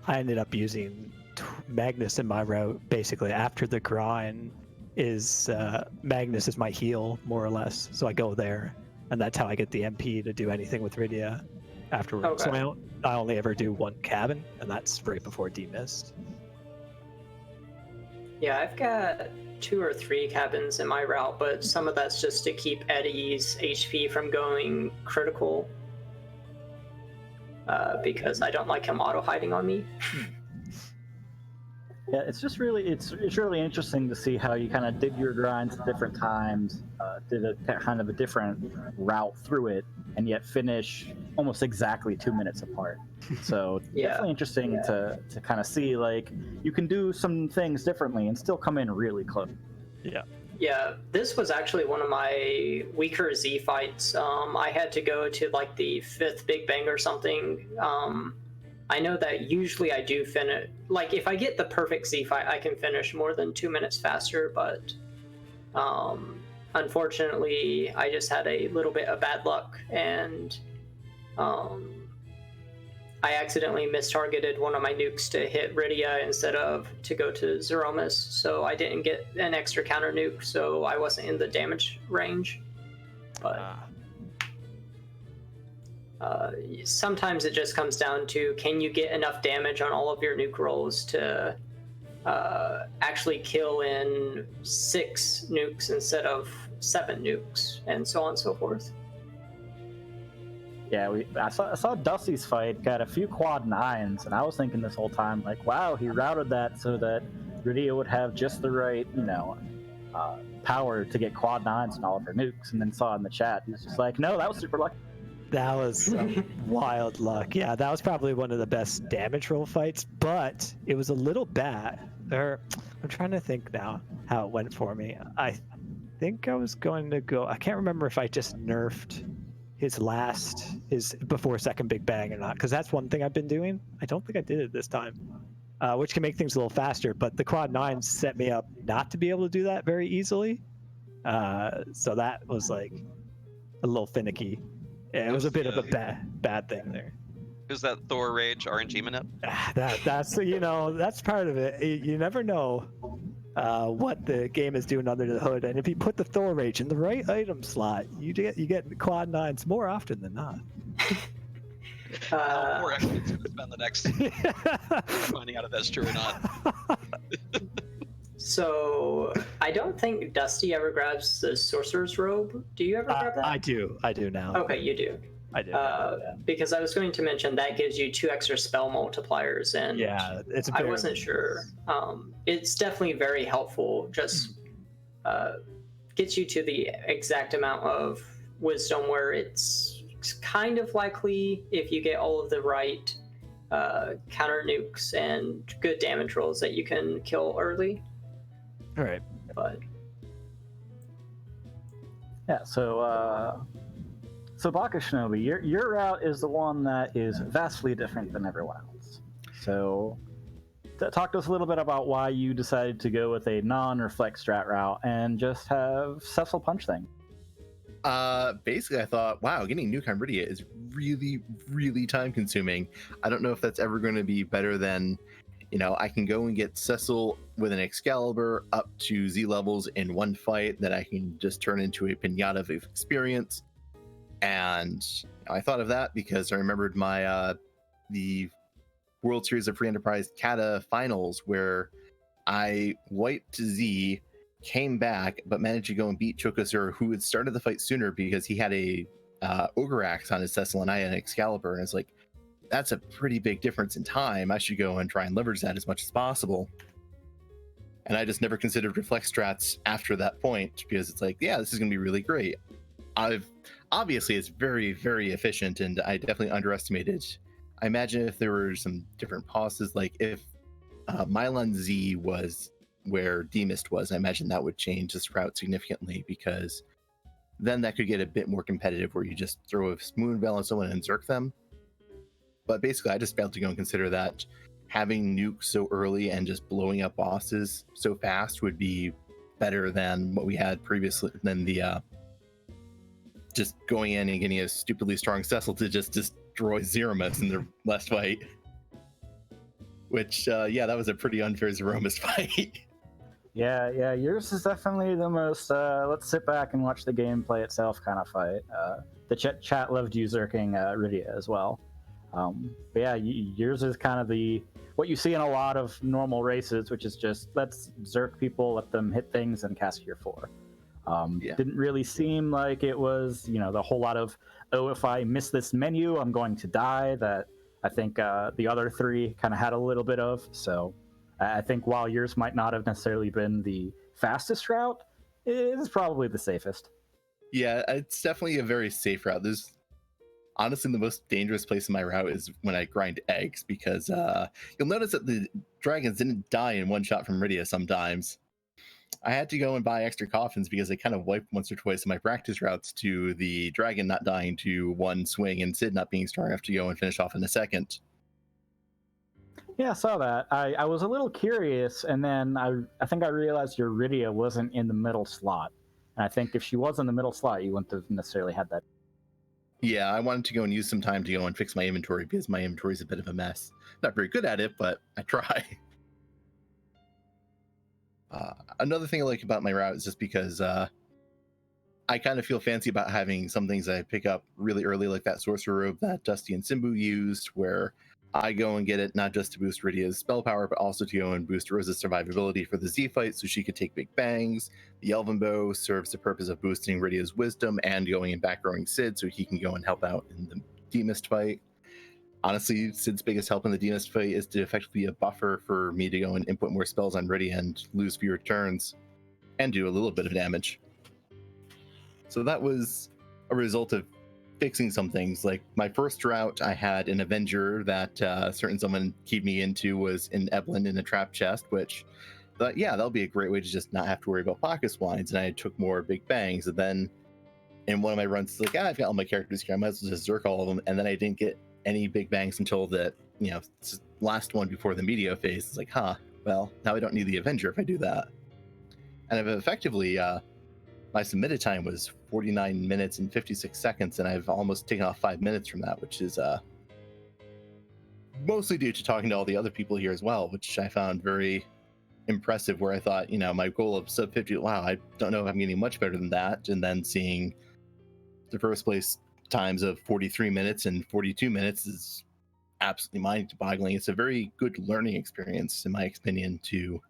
I ended up using Magnus in my route. Basically, after the grind is Magnus is my heal, more or less. So I go there, and that's how I get the MP to do anything with Rydia afterwards. Okay. So I only ever do one cabin, and that's right before demist. Yeah, I've got 2 or 3 cabins in my route, but some of that's just to keep Eddie's HP from going critical, because I don't like him auto hiding on me. Yeah, it's really interesting to see how you kind of did your grinds at different times, did a kind of a different route through it, and yet finish almost exactly 2 minutes apart. So Yeah. definitely interesting to kind of see, like, you can do some things differently and still come in really close. Yeah, this was actually one of my weaker Z fights. I had to go to like the 5th Big Bang or something. I know that usually I do finish, like if I get the perfect Z fight, I can finish more than 2 minutes faster, but unfortunately I just had a little bit of bad luck, and I accidentally mistargeted one of my nukes to hit Rydia instead of to go to Zeromus, so I didn't get an extra counter nuke, so I wasn't in the damage range. But sometimes it just comes down to, can you get enough damage on all of your nuke rolls to actually kill in 6 nukes instead of 7 nukes, and so on and so forth. Yeah, I saw Dusty's fight, got a few quad 9s, and I was thinking this whole time, like, wow, he routed that so that Rydia would have just the right, power to get quad 9s and all of her nukes, and then saw in the chat, he was just like, no, that was super lucky. That was wild luck. Yeah, that was probably one of the best damage roll fights, but it was a little bad. I'm trying to think now how it went for me. I think I was going to go, I can't remember if I just nerfed his before second Big Bang or not, because that's one thing I've been doing. I don't think I did it this time, which can make things a little faster, but the quad 9 set me up not to be able to do that very easily. So that was like a little finicky. Yeah, it was a bit of a bad thing there. Is that Thor Rage RNG minute? That's part of it. You never know what the game is doing under the hood, and if you put the Thor Rage in the right item slot, you get quad 9s more often than not. Or actually, it's going to spend the next finding out if that's true or not. So I don't think Dusty ever grabs the Sorcerer's Robe. Do you ever grab that? I do now. Okay, you do. I do. Because I was going to mention that gives you 2 extra spell multipliers, and yeah, I wasn't sure. It's definitely very helpful. Just gets you to the exact amount of wisdom where it's kind of likely, if you get all of the right counter nukes and good damage rolls, that you can kill early. All right. But Yeah, so Baka Shinobi, your route is the one that is vastly different than everyone else. So talk to us a little bit about why you decided to go with a non-reflect strat route and just have Cecil punch things. Basically I thought, wow, getting Nuke on Rydia is really, really time consuming. I don't know if that's ever going to be better than, I can go and get Cecil with an Excalibur up to Z levels in one fight that I can just turn into a pinata of experience. And I thought of that because I remembered my the World Series of Free Enterprise Kata finals where I wiped Z, came back, but managed to go and beat Chokosur, who had started the fight sooner because he had a Ogre Axe on his Cecil and I had an Excalibur. And it's like, that's a pretty big difference in time. I should go and try and leverage that as much as possible. And I just never considered reflex strats after that point because it's like, yeah, this is going to be really great. Obviously it's very, very efficient, and I definitely underestimated. I imagine if there were some different pauses, like if Mylon Z was where Demist was, I imagine that would change this route significantly, because then that could get a bit more competitive where you just throw a Moonveil on someone and Zerk them. But basically I just failed to go and consider that having Nuke so early and just blowing up bosses so fast would be better than what we had previously, than the just going in and getting a stupidly strong Cecil to just destroy Zeromus in the last fight. Which, that was a pretty unfair Zeromus fight. Yeah, yours is definitely the most, let's sit back and watch the gameplay itself kind of fight. The chat loved you zerking Rydia as well. But yeah, yours is kind of what you see in a lot of normal races, which is just, let's zerk people, let them hit things, and cast your 4. Didn't really seem like it was, the whole lot of, if I miss this menu, I'm going to die, that I think the other 3 kind of had a little bit of. So I think while yours might not have necessarily been the fastest route, it is probably the safest. Yeah, it's definitely a very safe route. There's honestly the most dangerous place in my route is when I grind eggs, because you'll notice that the dragons didn't die in one shot from Rydia sometimes. I had to go and buy extra coffins because I kind of wiped once or twice in my practice routes to the dragon not dying to one swing and Sid not being strong enough to go and finish off in a second. Yeah, I saw that. I was a little curious, and then I think I realized your Rydia wasn't in the middle slot. And I think if she was in the middle slot, you wouldn't have necessarily had that. Yeah, I wanted to go and use some time to go and fix my inventory because my inventory is a bit of a mess. Not very good at it, but I try. Another thing I like about my route is just because I kind of feel fancy about having some things I pick up really early, like that Sorcerer Robe that Dusty and Simbu used, where I go and get it not just to boost Rydia's spell power, but also to go and boost Rose's survivability for the Z fight so she could take big bangs. The Elven Bow serves the purpose of boosting Rydia's wisdom and going and backgrowing Sid so he can go and help out in the Demist fight. Honestly, Sid's biggest help in the Demist fight is to effectively be a buffer for me to go and input more spells on Rydia and lose fewer turns and do a little bit of damage. So that was a result of fixing some things. Like my first route, I had an Avenger that certain someone keyed me into was in Eblin in a trap chest, which thought, yeah, that'll be a great way to just not have to worry about pocket swines. And I took more big bangs. And then in one of my runs, it's like, I've got all my characters here, I might as well just zerk all of them. And then I didn't get any big bangs until the last one before the media phase. It's like, well, now I don't need the Avenger if I do that. And I've effectively my submitted time was 49 minutes and 56 seconds, and I've almost taken off 5 minutes from that, which is mostly due to talking to all the other people here as well, which I found very impressive, where I thought, my goal of sub 50, wow, I don't know if I'm getting much better than that, and then seeing the first place times of 43 minutes and 42 minutes is absolutely mind-boggling. It's a very good learning experience, in my opinion, to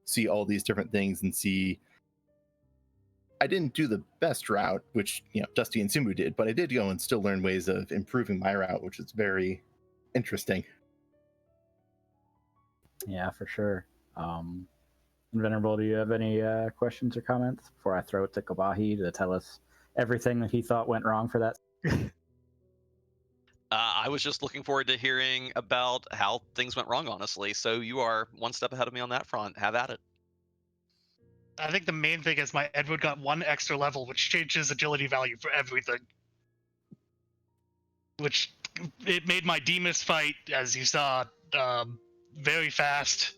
see all these different things and see I didn't do the best route, which, Dusty and Simbu did, but I did go and still learn ways of improving my route, which is very interesting. Yeah, for sure. Venerable, do you have any questions or comments before I throw it to Kabahi to tell us everything that he thought went wrong for that? I was just looking forward to hearing about how things went wrong, honestly. So you are one step ahead of me on that front. Have at it. I think the main thing is my Edward got 1 extra level, which changes agility value for everything. Which it made my Demas fight, as you saw, very fast.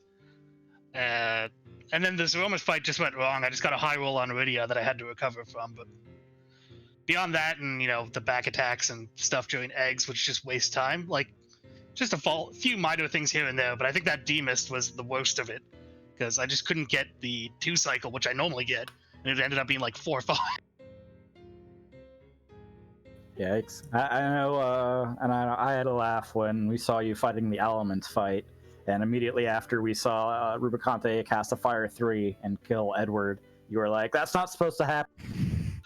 And then the Zeromus fight just went wrong. I just got a high roll on Iridia that I had to recover from. But beyond that, and the back attacks and stuff during eggs, which just waste time, like just a few minor things here and there. But I think that Demas was the worst of it, because I just couldn't get the 2 cycle, which I normally get, and it ended up being like 4 or 5. Yeah, I know, and I had a laugh when we saw you fighting the Elements fight, and immediately after we saw Rubicante cast a Fire 3 and kill Edward, you were like, that's not supposed to happen.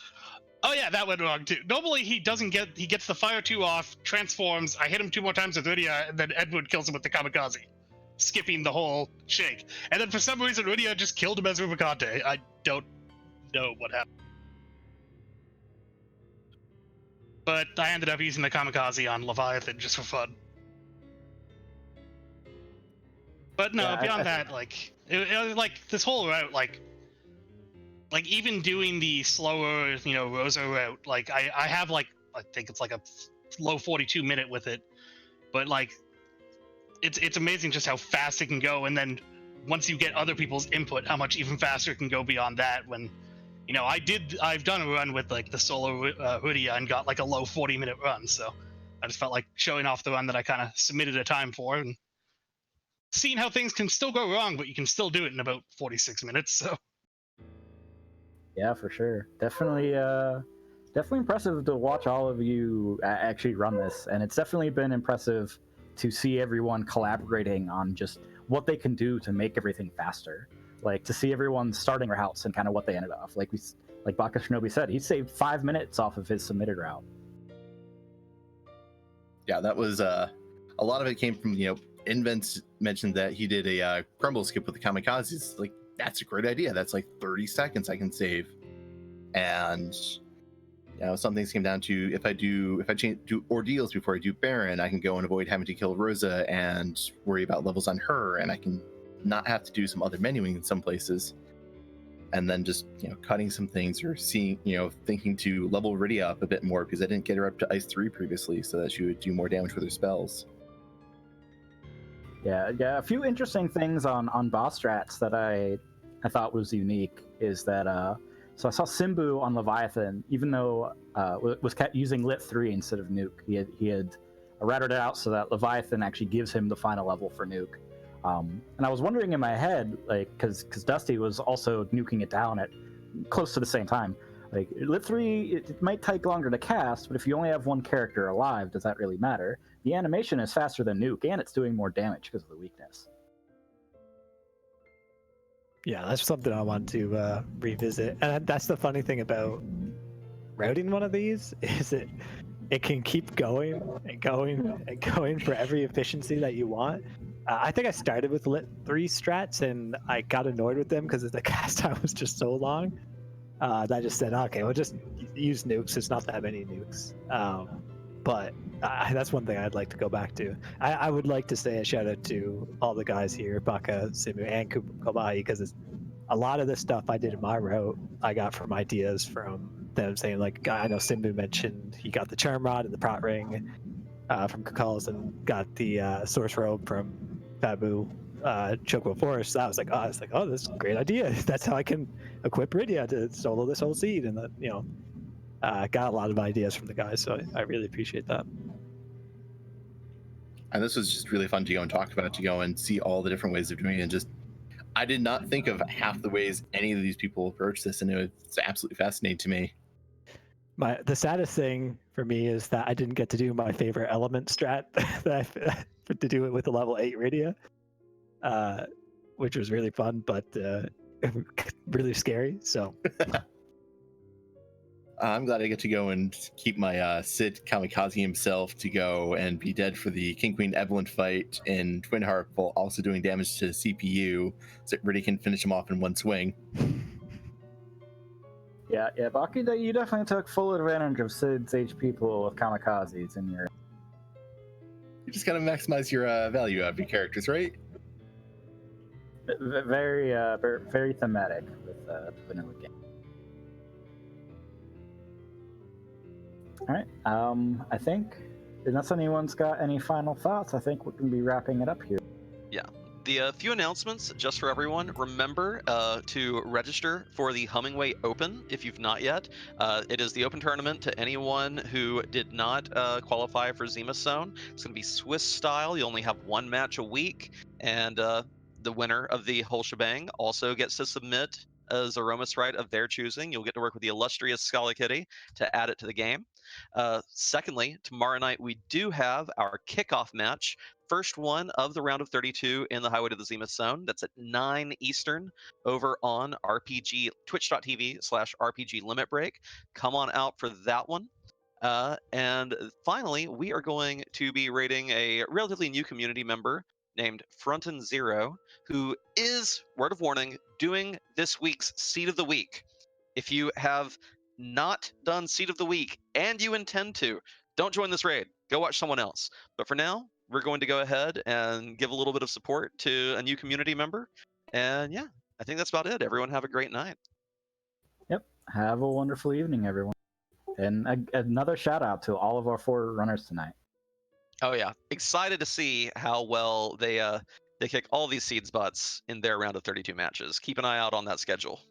Oh yeah, that went wrong too. Normally he gets the Fire 2 off, transforms, I hit him 2 more times with Iridia, and then Edward kills him with the Kamikaze, skipping the whole shake. And then for some reason Iridia just killed him as Rubicante. I don't know what happened. But I ended up using the Kamikaze on Leviathan just for fun. But no, beyond that, like, like this whole route, like even doing the slower, Rosa route, like I have like, I think it's like a low 42 minute with it, but like it's amazing just how fast it can go, and then once you get other people's input, how much even faster it can go beyond that. When I've done a run with like the solo Iridia and got like a low 40-minute run, so I just felt like showing off the run that I kind of submitted a time for, and seeing how things can still go wrong, but you can still do it in about 46 minutes. So yeah, for sure, definitely impressive to watch all of you actually run this, and it's definitely been impressive to see everyone collaborating on just what they can do to make everything faster. Like, to see everyone starting routes and kind of what they ended off. Like Baka Shinobi said, he saved 5 minutes off of his submitted route. Yeah, that was a lot of it came from, Invents mentioned that he did a crumble skip with the kamikazes. Like, that's a great idea. That's like 30 seconds I can save. And some things came down to if I do ordeals before I do Baron, I can go and avoid having to kill Rosa and worry about levels on her, and I can not have to do some other menuing in some places. And then just cutting some things, or seeing thinking to level Iridia up a bit more, because I didn't get her up to Ice 3 previously, so that she would do more damage with her spells. Yeah, a few interesting things on boss strats that I thought was unique is that so I saw Simbu on Leviathan, even though was kept using Lit 3 instead of Nuke. He had routed it out so that Leviathan actually gives him the final level for Nuke. And I was wondering in my head, like, because Dusty was also nuking it down at close to the same time. Like, Lit 3, it might take longer to cast, but if you only have one character alive, does that really matter? The animation is faster than Nuke, and it's doing more damage because of the weakness. Yeah, that's something I want to revisit. And that's the funny thing about routing one of these, is it can keep going and going and going for every efficiency that you want. I think I started with Lit 3 strats, and I got annoyed with them because the cast time was just so long. That I just said, okay, we'll just use nukes. It's not that many nukes. But that's one thing I'd like to go back to. I would like to say a shout out to all the guys here, Baka, Simu, and Kobai, because a lot of the stuff I did in my route, I got from ideas from them saying, like, I know Simbu mentioned he got the Charm Rod and the Prot Ring from Kakals, and got the Source Robe from Babu Chocobo Forest. I was like, oh, this is a great idea. That's how I can equip Iridia to solo this whole seed, and that, got a lot of ideas from the guys, so I really appreciate that. And this was just really fun to go and talk about, to go and see all the different ways of doing it. And just, I did not think of half the ways any of these people approach this, and it's absolutely fascinating to me. The saddest thing for me is that I didn't get to do my favorite element strat to do it with the level 8 Iridia, which was really fun, but really scary. So I'm glad I get to go and keep my Sid Kamikaze himself to go and be dead for the King Queen Evelyn fight in Twin Harp, while also doing damage to the CPU, so it really can finish him off in one swing. Yeah, Baki, you definitely took full advantage of Sid's HP pool with Kamikazes in your... You just gotta maximize your value out of your characters, right? Very thematic with the vanilla game. All right. I think unless anyone's got any final thoughts, I think we're gonna be wrapping it up here. Yeah. The few announcements just for everyone. Remember to register for the Hummingway Open if you've not yet. It is the open tournament to anyone who did not qualify for Zima Zone. It's going to be Swiss style. You only have one match a week, and the winner of the whole shebang also gets to submit a Zeromus right of their choosing. You'll get to work with the illustrious Scala Kitty to add it to the game. Secondly, tomorrow night we do have our kickoff match. First one of the round of 32 in the Highway to the Zenith Zone. That's at 9 Eastern over on RPG twitch.tv/RPG Limit Break. Come on out for that one. And finally, we are going to be rating a relatively new community member named Frontin Zero, who is, word of warning, doing this week's Seed of the Week. If you have not done Seed of the Week and you intend to, don't join this raid. Go watch someone else. But for now, we're going to go ahead and give a little bit of support to a new community member. And yeah, I think that's about it. Everyone have a great night. Yep. Have a wonderful evening, everyone. And another shout out to all of our 4 runners tonight. Oh yeah, excited to see how well they kick all these seeds butts in their round of 32 matches. Keep an eye out on that schedule.